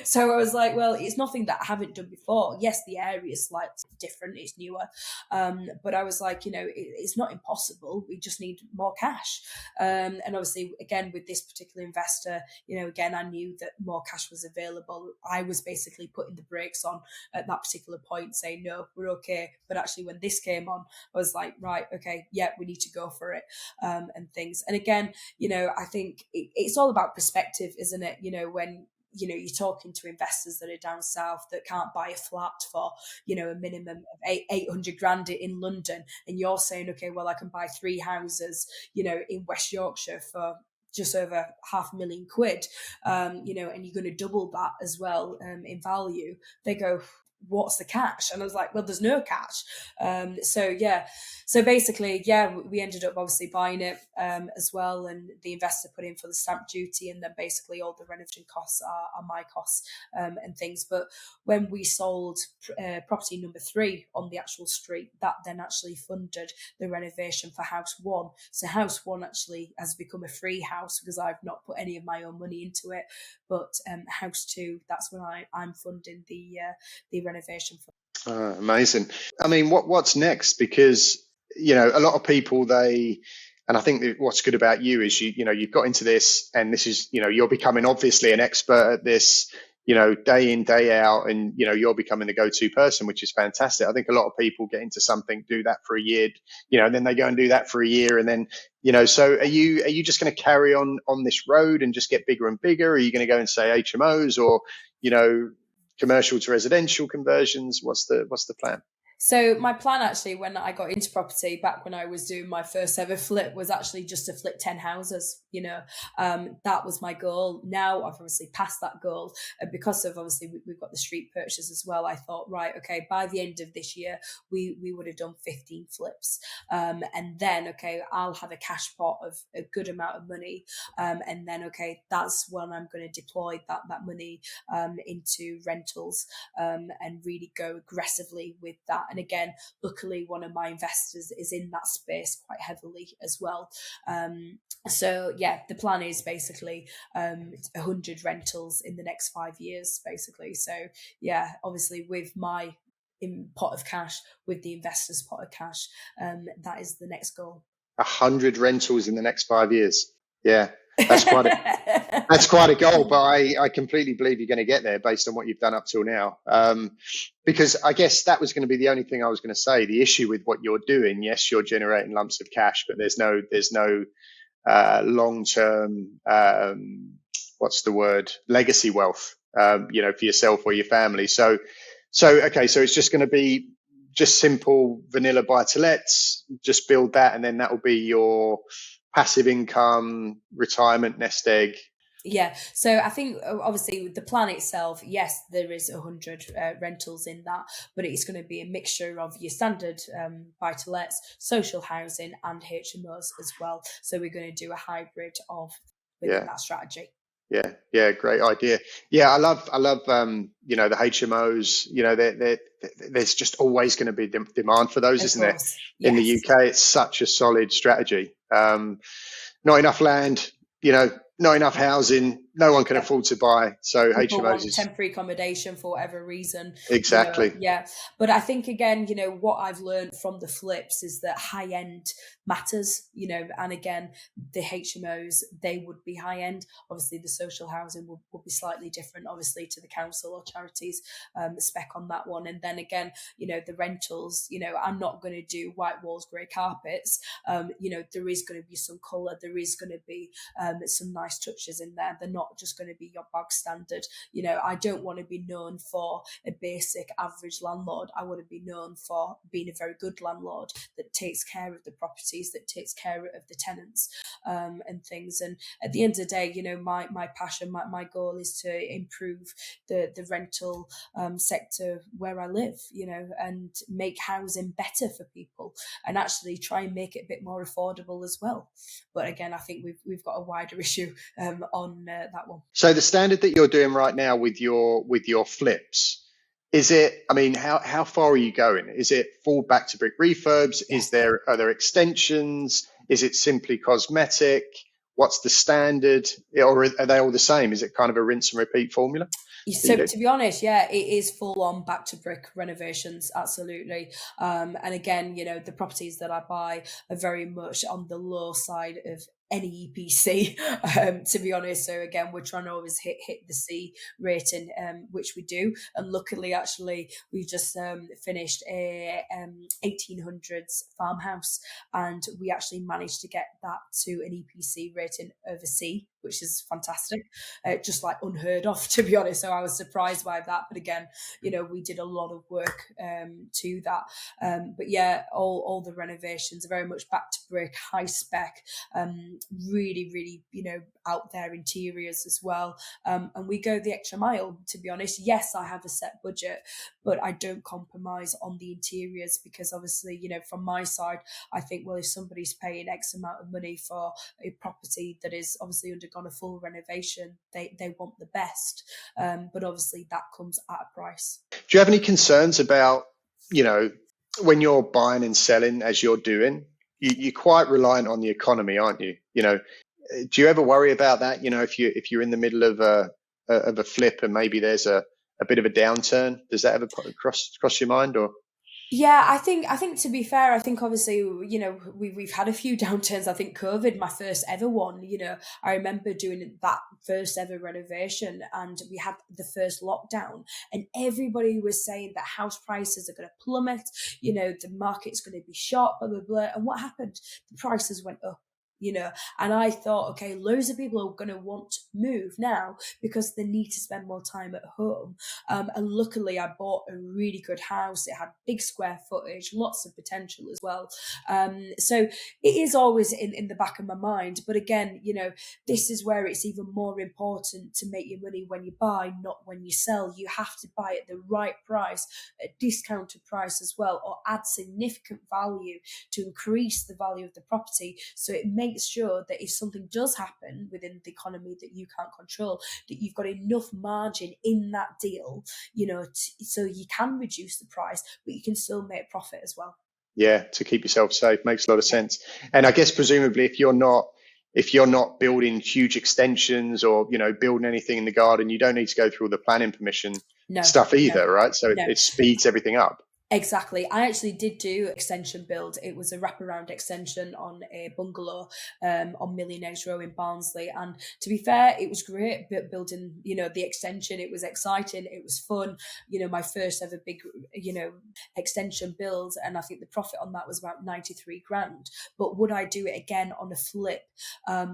So I was like, well, it's nothing that I haven't done before. Yes, the area is slightly different, it's newer. But I was like, you know, it's not impossible. We just need more cash. And obviously, again, with this particular investor, you know, again, I knew that more cash was available. I was basically putting the brakes on at that particular point, saying, no, we're okay. But actually, when this came on, I was like, right, okay, yeah, we need to go for it, and things. And again, you know, I think it's all about perspective, isn't it? You know, when you know, you're talking to investors that are down south that can't buy a flat for, you know, a minimum of 800 grand in London. And you're saying, okay, well, I can buy 3 houses, you know, in West Yorkshire for just over £500,000, you know, and you're going to double that as well in value. They go, what's the catch? And I was like, well, there's no catch. So basically, we ended up obviously buying it as well, and the investor put in for the stamp duty, and then basically all the renovation costs are my costs and things. But when we sold property number 3 on the actual street, that then actually funded the renovation for house 1. So house 1 actually has become a free house because I've not put any of my own money into it. But house 2, that's when I'm funding the renovation for. Amazing. I mean, what's next? Because, a lot of people, and I think that what's good about you is you've got into this, and this is, you're becoming obviously an expert at this, day in, day out, and, you're becoming the go-to person, which is fantastic. I think a lot of people get into something, do that for a year, and then they go and do that for a year. And then, so are you just going to carry on this road and just get bigger and bigger? Are you going to go and say HMOs or, commercial to residential conversions? What's the plan? So my plan actually, when I got into property back when I was doing my first ever flip, was actually just to flip 10 houses. That was my goal. Now I've obviously passed that goal, and because of obviously we've got the street purchase as well. I thought, right, okay, by the end of this year, we would have done 15 flips, and then okay, I'll have a cash pot of a good amount of money, and then okay, that's when I'm going to deploy that money into rentals, and really go aggressively with that. And again, luckily, one of my investors is in that space quite heavily as well. So the plan is basically 100 rentals in the next 5 years, basically. So obviously with my pot of cash, with the investors' pot of cash, that is the next goal. 100 rentals in the next 5 years. Yeah, that's quite a goal, but I completely believe you're going to get there based on what you've done up till now. Because I guess that was going to be the only thing I was going to say. The issue with what you're doing, yes, you're generating lumps of cash, but there's no long-term, legacy wealth, for yourself or your family. So it's just going to be just simple vanilla buy-to-lets, just build that, and then that will be your passive income, retirement nest egg. Yeah, so I think obviously the plan itself, yes, there is 100 rentals in that, but it's going to be a mixture of your standard buy-to-lets, social housing, and HMOs as well. So we're going to do a hybrid of within that strategy. Yeah, great idea. Yeah, I love the HMOs. There's just always going to be demand for those, isn't there? Yes. In the UK, it's such a solid strategy. Not enough land, not enough housing, no one can afford to buy. So people HMOs want is temporary accommodation for whatever reason. Exactly. But I think again, what I've learned from the flips is that high end matters, and again, the HMOs, they would be high end. Obviously the social housing will be slightly different, obviously, to the council or charities, spec on that one. And then again, the rentals, I'm not going to do white walls, grey carpets. There is going to be some colour, there is going to be some nice touches in there. They're not just going to be your bog standard. I don't want to be known for a basic average landlord. I want to be known for being a very good landlord that takes care of the properties, that takes care of the tenants, and things. And at the end of the day, my passion, my goal is to improve the rental sector where I live, and make housing better for people, and actually try and make it a bit more affordable as well. But again, I think we've got a wider issue on that one. So the standard that you're doing right now with your flips, is it, how far are you going? Is it full back to brick refurbs? Yes. Are there extensions? Is it simply cosmetic? What's the standard? Or are they all the same? Is it kind of a rinse and repeat formula? So to be honest, it is full on back to brick renovations, absolutely. And again, the properties that I buy are very much on the low side of any EPC, to be honest. So again, we're trying to always hit the C rating, which we do. And luckily, actually, we just finished a 1800s farmhouse, and we actually managed to get that to an EPC rating over C, which is fantastic. Just like unheard of, to be honest. So I was surprised by that. But again, we did a lot of work to that. But all the renovations are very much back to brick, high spec. really, really, out there interiors as well. And we go the extra mile, to be honest. Yes, I have a set budget, but I don't compromise on the interiors because obviously, from my side, I think, well, if somebody's paying X amount of money for a property that is obviously undergone a full renovation, they want the best. But obviously that comes at a price. Do you have any concerns about, when you're buying and selling as you're doing, you're quite reliant on the economy, aren't you? Do you ever worry about that? If you're in the middle of a flip and maybe there's a bit of a downturn, does that ever cross your mind? Or yeah, I think to be fair, I think obviously, we've had a few downturns. I think COVID, my first ever one, I remember doing that first ever renovation and we had the first lockdown and everybody was saying that house prices are going to plummet, the market's going to be shot, blah, blah, blah. And what happened? The prices went up. And I thought, okay, loads of people are going to want to move now because they need to spend more time at home. And luckily I bought a really good house. It had big square footage, lots of potential as well. So it is always in the back of my mind. But again, this is where it's even more important to make your money when you buy, not when you sell. You have to buy at the right price, a discounted price as well, or add significant value to increase the value of the property. So it makes sure that if something does happen within the economy that you can't control, that you've got enough margin in that deal, so you can reduce the price, but you can still make profit as well. Yeah, to keep yourself safe makes a lot of sense. And I guess presumably if you're not building huge extensions or building anything in the garden, you don't need to go through all the planning permission stuff either, right? So it speeds everything up. Exactly. I actually did do extension build. It was a wraparound extension on a bungalow on Millionaires Row in Barnsley. And to be fair, it was great building, the extension. It was exciting. It was fun. My first ever big, extension build. And I think the profit on that was about 93 grand. But would I do it again on a flip?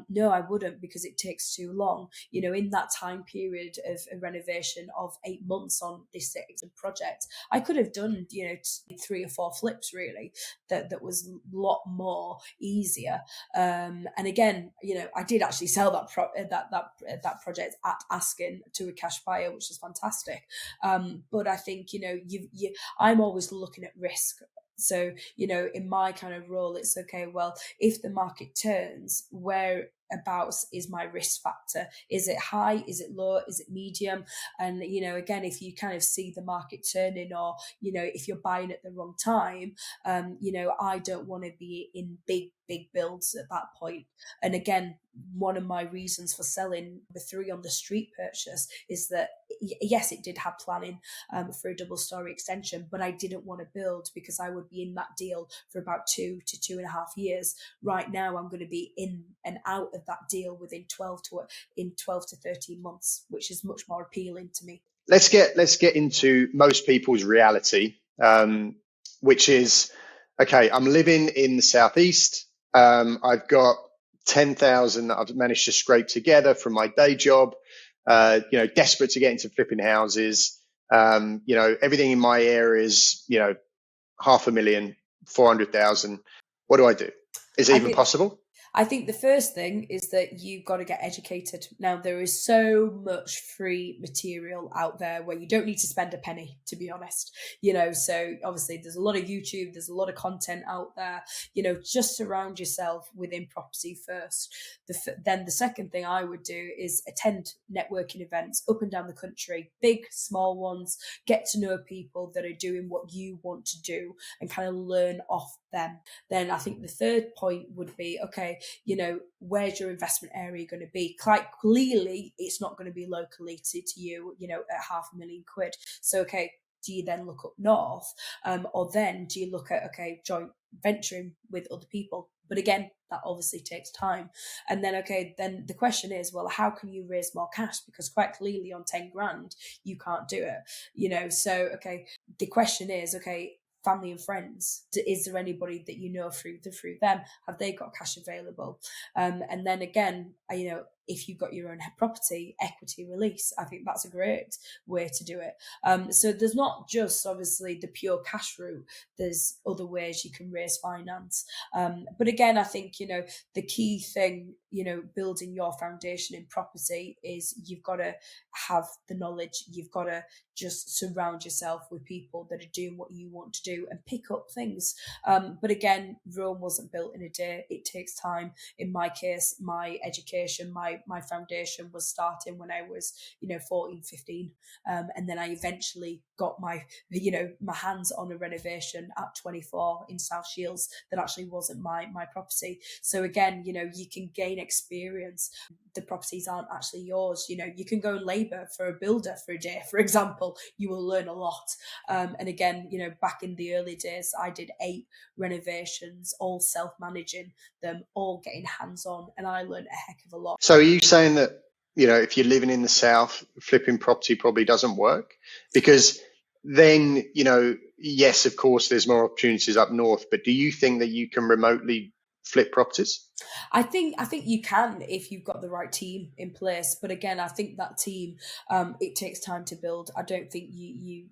No, I wouldn't because it takes too long. In that time period of a renovation of 8 months on this project, I could have done, 3 or 4 flips really that was a lot more easier. And again, I did actually sell that project at asking to a cash buyer, which is fantastic. But I think I'm always looking at risk. So, in my kind of role, it's okay, well, if the market turns, whereabouts is my risk factor? Is it high? Is it low? Is it medium? And, again, if you kind of see the market turning or, if you're buying at the wrong time, I don't want to be in big builds at that point. And again, one of my reasons for selling the 3 on the street purchase is that, yes, it did have planning for a double story extension, but I didn't want to build because I would be in that deal for about 2 to 2.5 years. Right now, I'm going to be in and out of that deal within 12 to 13 months, which is much more appealing to me. Let's get into most people's reality, which is, okay, I'm living in the southeast. I've got 10,000 that I've managed to scrape together from my day job. Desperate to get into flipping houses. Everything in my area is, 500,000, 400,000. What do I do? Is it even possible? I think the first thing is that you've got to get educated. Now, there is so much free material out there where you don't need to spend a penny, to be honest. So obviously there's a lot of YouTube, there's a lot of content out there. Just surround yourself within property first. Then the second thing I would do is attend networking events up and down the country, big, small ones, get to know people that are doing what you want to do and kind of learn off them. Then I think the third point would be, okay, where's your investment area going to be? Quite clearly, it's not going to be locally to you, at 500,000 quid. So, okay, do you then look up north? Or then do you look at, okay, joint venturing with other people? But again, that obviously takes time. And then, okay, then the question is, well, how can you raise more cash? Because quite clearly on 10 grand, you can't do it, So, okay, the question is, okay, family and friends, is there anybody that through them? Have they got cash available? And then again, if you've got your own property, equity release. I think that's a great way to do it. So there's not just obviously the pure cash route. There's other ways you can raise finance. But again, I think, you know, the key thing, you know, building your foundation in property is you've got to have the knowledge. You've got to just surround yourself with people that are doing what you want to do and pick up things. But again, Rome wasn't built in a day. It takes time. In my case, my education, my foundation was starting when I was, you know, 14, 15. And then I eventually got my hands on a renovation at 24 in South Shields that actually wasn't my property. So again, you know, you can gain experience. The properties aren't actually yours. You know, you can go and labour for a builder for a day, for example. You will learn a lot. And again, you know, back in the early days, I did 8 renovations, all self-managing them, all getting hands-on, and I learned a heck of a lot. So are you saying that, you know, if you're living in the South, flipping property probably doesn't work? Because then, you know, yes, of course, there's more opportunities up north, but do you think that you can remotely flip properties? I think you can if you've got the right team in place. But again, I think that team, it takes time to build. I don't think you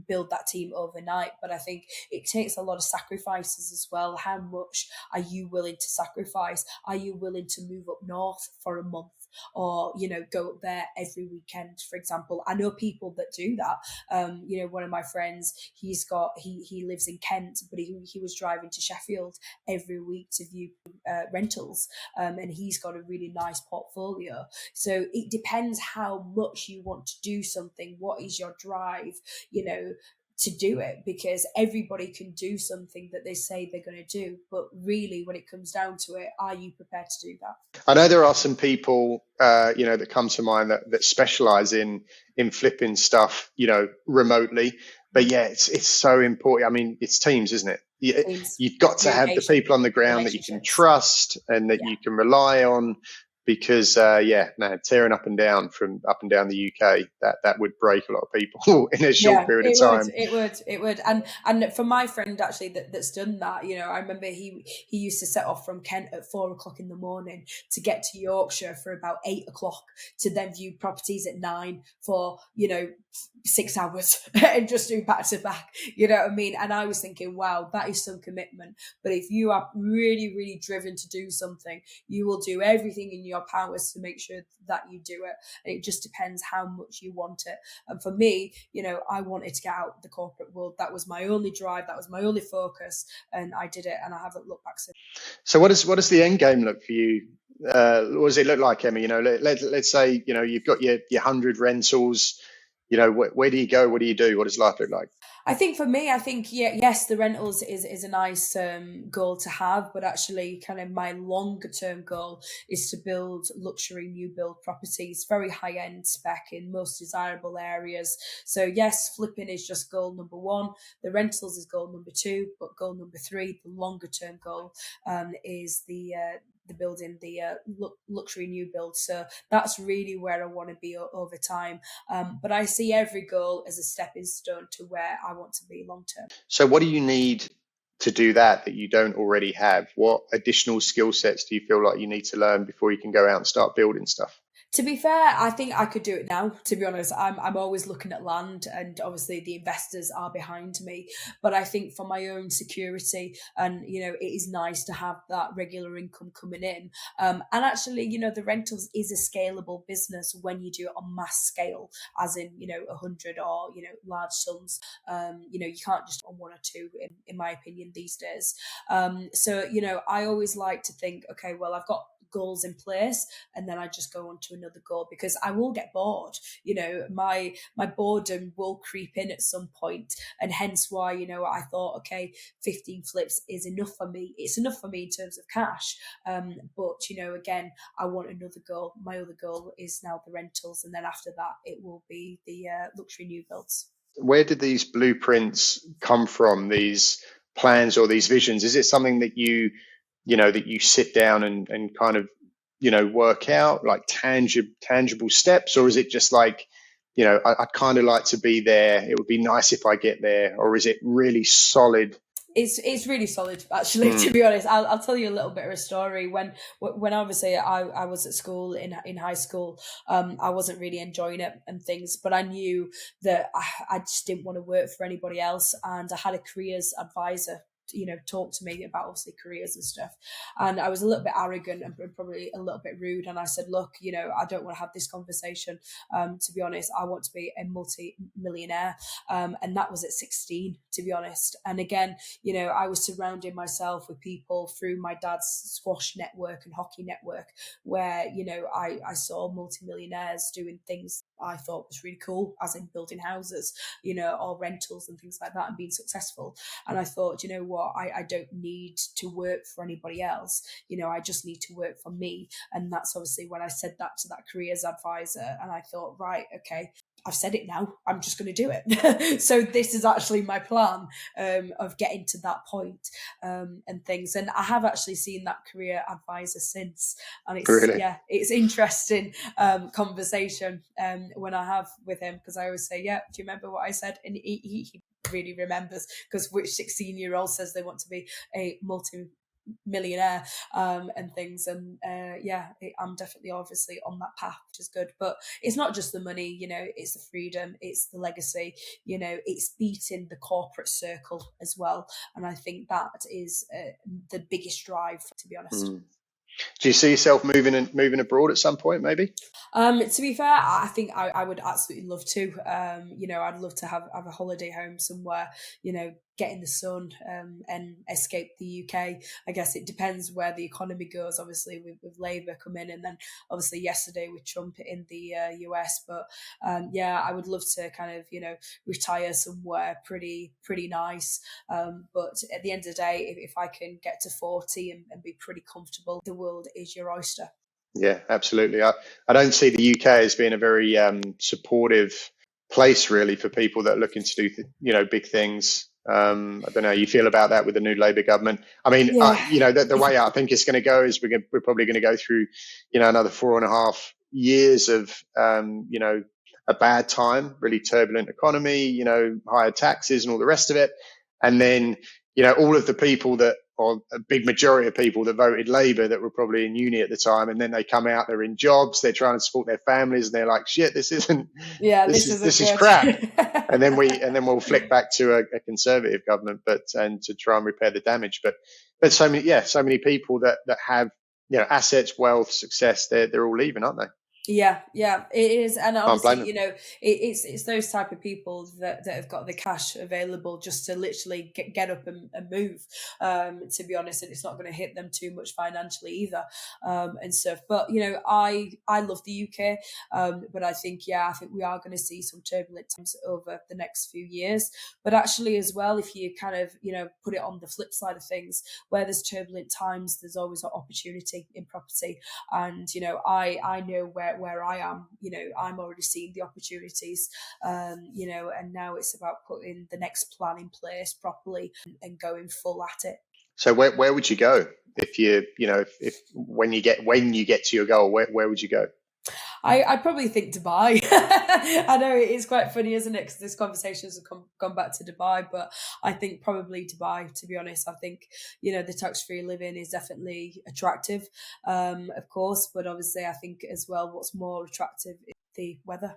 build that team overnight, but I think it takes a lot of sacrifices as well. How much are you willing to sacrifice? Are you willing to move up north for a month? Or, you know, go up there every weekend, for example. I know people that do that. You know, one of my friends, he lives in Kent, but he was driving to Sheffield every week to view rentals, and he's got a really nice portfolio. So it depends how much you want to do something. What is your drive, you know, to do it? Because everybody can do something that they say they're going to do, but really when it comes down to it, are you prepared to do that? I know there are some people, you know, that come to mind that specialize in flipping stuff, you know, remotely. But yeah, it's so important. I mean, it's teams, isn't it? You've got to have the people on the ground that you can trust and that you can rely on. Because tearing up and down the UK, that would break a lot of people in a short period of time. It would. And for my friend actually that's done that, you know, I remember he used to set off from Kent at 4 o'clock in the morning to get to Yorkshire for about 8 o'clock to then view properties at 9 for, you know, 6 hours and just do back to back, you know what I mean? And I was thinking, wow, that is some commitment. But if you are really, really driven to do something, you will do everything in your powers to make sure that you do it. And it just depends how much you want it. And for me, you know, I wanted to get out of the corporate world. That was my only drive. That was my only focus. And I did it, and I haven't looked back since. So what does the end game look for you? What does it look like, Emma? You know, let's say, you know, you've got your 100 rentals. You know, where do you go? What do you do? What does life look like? I think for me, yes, the rentals is a nice goal to have, but actually kind of my longer term goal is to build luxury new build properties, very high end spec in most desirable areas. So yes, flipping is just goal number 1. The rentals is goal number 2, but goal number 3, the longer term goal, is the building the luxury new build. So that's really where I want to be over time. But I see every goal as a stepping stone to where I want to be long term. So what do you need to do that you don't already have? What additional skill sets do you feel like you need to learn before you can go out and start building stuff? To be fair, I think I could do it now. To be honest, I'm always looking at land, and obviously the investors are behind me. But I think for my own security, and you know, it is nice to have that regular income coming in. And actually, you know, the rentals is a scalable business when you do it on mass scale, as in, you know, 100 or, you know, large sums. You know, you can't just on 1 or 2, in my opinion, these days. So you know, I always like to think, okay, well, I've got goals in place, and then I just go on to another goal, because I will get bored. You know, my boredom will creep in at some point, and hence why, you know, I thought, okay, 15 flips is enough for me. It's enough for me in terms of cash. But you know, again, I want another goal. My other goal is now the rentals, and then after that, it will be the luxury new builds. Where did these blueprints come from? These plans or these visions? Is it something that you sit down and kind of, you know, work out like tangible steps? Or is it just like, you know, I'd kind of like to be there, it would be nice if I get there? Or is it really solid It's really solid, actually. To be honest, I'll tell you a little bit of a story. When obviously I was at school in high school, I wasn't really enjoying it and things, but I knew that I just didn't want to work for anybody else, and I had a careers advisor, talk to me about obviously careers and stuff. And I was a little bit arrogant and probably a little bit rude. And I said, look, I don't want to have this conversation. To be honest, I want to be a multi-millionaire. And that was at 16, to be honest. And again, I was surrounding myself with people through my dad's squash network and hockey network, where, I saw multi-millionaires doing things I thought was really cool, as in building houses, or rentals and things like that, and being successful. And I thought, you know what, I don't need to work for anybody else. I just need to work for me. And that's obviously when I said that to that careers advisor, and I thought, right, okay, I've said it now, I'm just going to do it. So this is actually my plan of getting to that point, and things. And I have actually seen that career advisor since, and it's Really? it's interesting conversation when I have with him, because I always say, yeah, do you remember what I said? And he really remembers, because which 16-year-old says they want to be a multi-millionaire and things. And I'm definitely obviously on that path, which is good. But it's not just the money, it's the freedom, it's the legacy, it's beating the corporate circle as well. And I think that is the biggest drive, to be honest. Do you see yourself moving abroad at some point, maybe? To be fair, I think I would absolutely love to. I'd love to have a holiday home somewhere, get in the sun, and escape the UK. I guess it depends where the economy goes, obviously, with Labour come in, and then obviously yesterday with Trump in the US. But I would love to kind of, retire somewhere pretty nice. But at the end of the day, if I can get to 40 and be pretty comfortable, the world is your oyster. Yeah, absolutely. I don't see the UK as being a very supportive place, really, for people that are looking to do big things. I don't know how you feel about that with the new Labour government. I mean, the way I think it's going to go is we're probably going to go through, another 4.5 years of, a bad time, really turbulent economy, higher taxes and all the rest of it. And then, all of the people that, or a big majority of people that voted Labour that were probably in uni at the time, and then they come out, they're in jobs, they're trying to support their families, and they're like, shit, this is crap. and then we'll flick back to a conservative government, and to try and repair the damage. But so many people that have assets, wealth, success, they're all leaving, aren't they? Yeah, it is. And obviously, it's those type of people that have got the cash available just to literally get up and move, to be honest. And it's not going to hit them too much financially either, and stuff. But, I love the UK, but I think we are going to see some turbulent times over the next few years. But actually as well, if you kind of, put it on the flip side of things, where there's turbulent times, there's always an opportunity in property. And, I know where I am, I'm already seeing the opportunities, and now it's about putting the next plan in place properly and going full at it. So where would you go if when you get to your goal, where would you go? I probably think Dubai. I know it is quite funny, isn't it? Because this conversation has gone back to Dubai, but I think probably Dubai, to be honest. I think, the tax-free living is definitely attractive, of course, but obviously I think as well what's more attractive is the weather.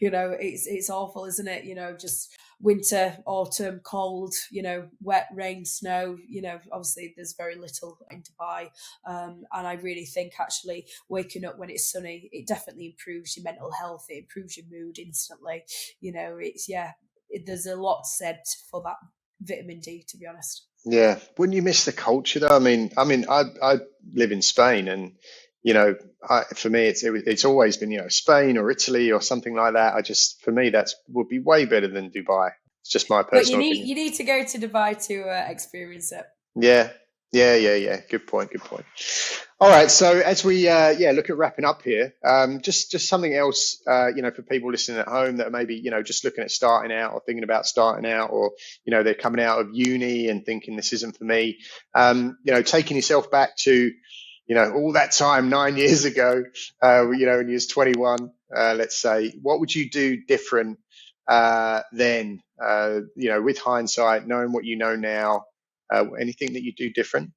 It's awful, isn't it? Just winter, autumn, cold, wet, rain, snow, obviously there's very little in Dubai. And I really think actually waking up when it's sunny, it definitely improves your mental health. It improves your mood instantly. There's a lot said for that vitamin D, to be honest. Yeah. Wouldn't you miss the culture though? I mean, I live in Spain, and for me, it's always been, Spain or Italy or something like that. For me, would be way better than Dubai. It's just my personal opinion. You need to go to Dubai to experience it. Yeah. Good point. All right. So as we look at wrapping up here, just something else, for people listening at home that are maybe, just looking at starting out or thinking about starting out, or, they're coming out of uni and thinking this isn't for me. Taking yourself back to, all that time 9 years ago, when you was 21, let's say, what would you do different then? With hindsight, knowing what you know now, Anything that you do different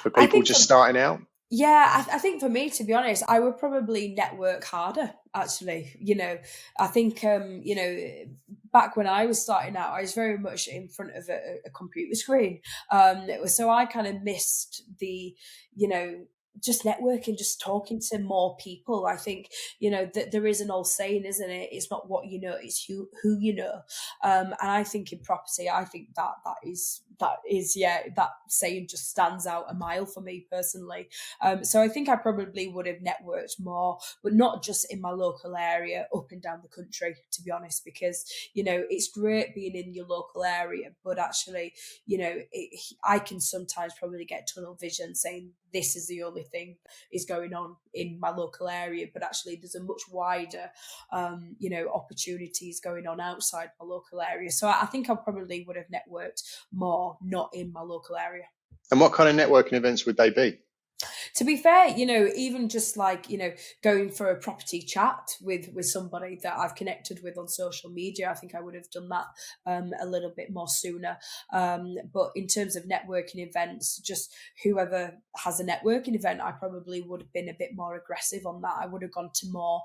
for I people think just starting out? Yeah, I think for me, to be honest, I would probably network harder, actually. I think, back when I was starting out, I was very much in front of a computer screen. So I kind of missed you know, just networking, just talking to more people. I think, that there is an old saying, isn't it? It's not what you know, it's who you know. And I think in property, I think that is, yeah, that saying just stands out a mile for me personally. So I think I probably would have networked more, but not just in my local area, up and down the country, to be honest, because, it's great being in your local area, but actually, I can sometimes probably get tunnel vision saying this is the only thing is going on in my local area, but actually there's a much wider, opportunities going on outside my local area. So I think I probably would have networked more, not in my local area. And what kind of networking events would they be? To be fair, even just like, going for a property chat with somebody that I've connected with on social media, I think I would have done that a little bit more sooner. But in terms of networking events, just whoever has a networking event, I probably would have been a bit more aggressive on that. I would have gone to more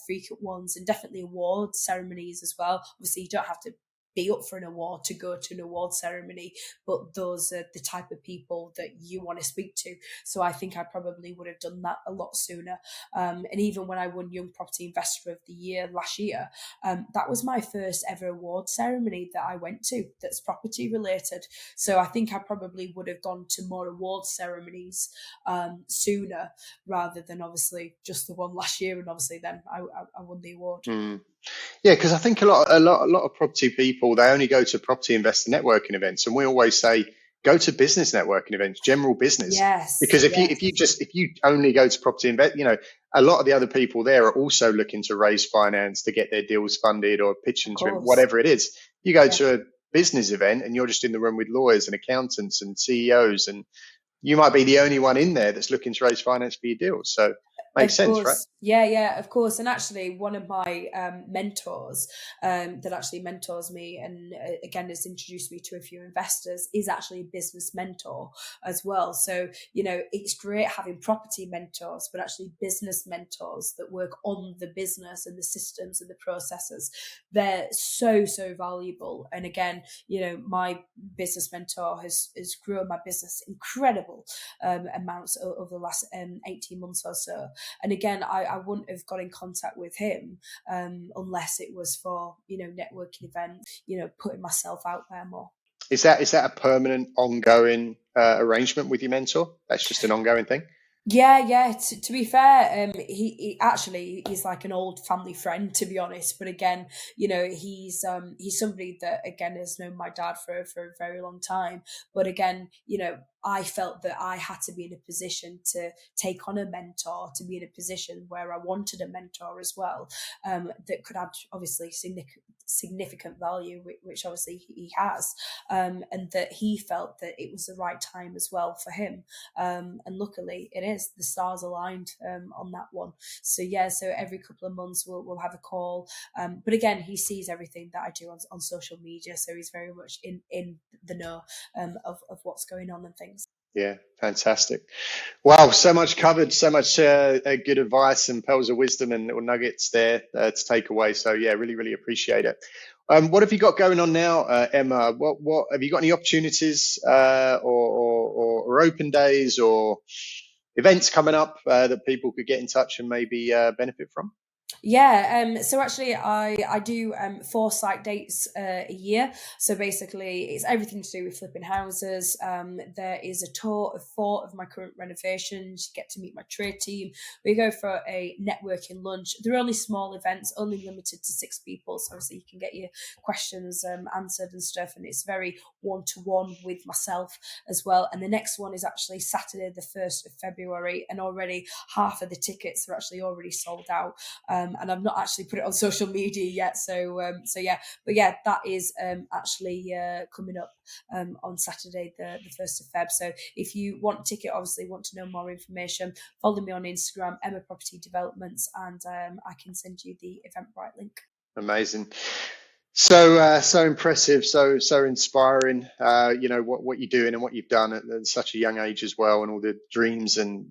frequent ones, and definitely award ceremonies as well. Obviously, you don't have to be up for an award to go to an award ceremony, but those are the type of people that you want to speak to. So I think I probably would have done that a lot sooner. And even when I won Young Property Investor of the Year last year, that was my first ever award ceremony that I went to that's property related. So I think I probably would have gone to more award ceremonies sooner, rather than obviously just the one last year. And obviously then I won the award. Mm. Yeah, because I think a lot of property people, they only go to property investor networking events, and we always say go to business networking events, general business. Yes, Because yes, if you only go to property invest, a lot of the other people there are also looking to raise finance to get their deals funded or pitch of into it, course. whatever it is. You go Yeah. to a business event and you're just in the room with lawyers and accountants and CEOs, and you might be the only one in there that's looking to raise finance for your deals. So makes Of sense, right? course. Yeah, of course. And actually, one of my mentors that actually mentors me and again has introduced me to a few investors is actually a business mentor as well. So, it's great having property mentors, but actually business mentors that work on the business and the systems and the processes. They're so, so valuable. And again, my business mentor has grown my business incredible amounts over the last 18 months or so. And again, I wouldn't have got in contact with him unless it was for, networking events, putting myself out there more. Is that a permanent, ongoing arrangement with your mentor? That's just an ongoing thing. Yeah. To be fair, he actually is like an old family friend, to be honest. But again, he's somebody that again has known my dad for a very long time. But again, I felt that I had to be in a position to take on a mentor, to be in a position where I wanted a mentor as well, that could add obviously significant value, which obviously he has, and that he felt that it was the right time as well for him. And luckily it is, the stars aligned on that one. So yeah, so every couple of months we'll have a call. But again, he sees everything that I do on social media, so he's very much in the know of what's going on and things. Yeah, fantastic. Wow, so much covered, so much good advice and pearls of wisdom and little nuggets there to take away. So yeah, really, really appreciate it. What have you got going on now, Emma? What have you got any opportunities or open days or events coming up that people could get in touch and maybe benefit from? Yeah, so actually I do 4 site dates a year. So basically it's everything to do with flipping houses. There is a tour of 4 of my current renovations. You get to meet my trade team. We go for a networking lunch. They're only small events, only limited to 6 people. So obviously you can get your questions answered and stuff. And it's very one-to-one with myself as well. And the next one is actually Saturday, the 1st of February. And already half of the tickets are actually already sold out. And I've not actually put it on social media yet. So yeah, but yeah, that is actually coming up on Saturday, the 1st of Feb. So if you want a ticket, obviously want to know more information, follow me on Instagram, Emma Property Developments, and I can send you the Eventbrite link. Amazing. So impressive, so inspiring. What you're doing and what you've done at such a young age as well, and all the dreams and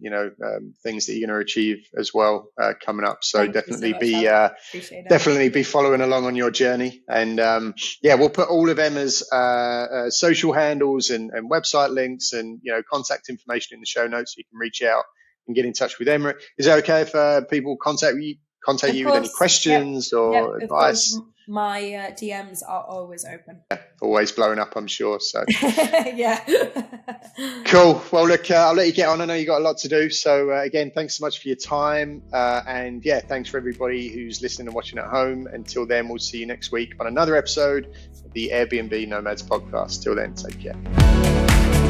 things that you're going to achieve as well coming up. So Thank you so much, Alex. Appreciate it. Definitely be following along on your journey. And we'll put all of Emma's social handles and website links and contact information in the show notes, so you can reach out and get in touch with Emma. Is it okay if people contact you with any questions or advice? Of course, my DMs are always open. Always blowing up, I'm sure. So yeah. Cool. Well, look, I'll let you get on. I know you got a lot to do. So again, thanks so much for your time. And thanks for everybody who's listening and watching at home. Until then, we'll see you next week on another episode of the Airbnb Nomads podcast. Till then, take care.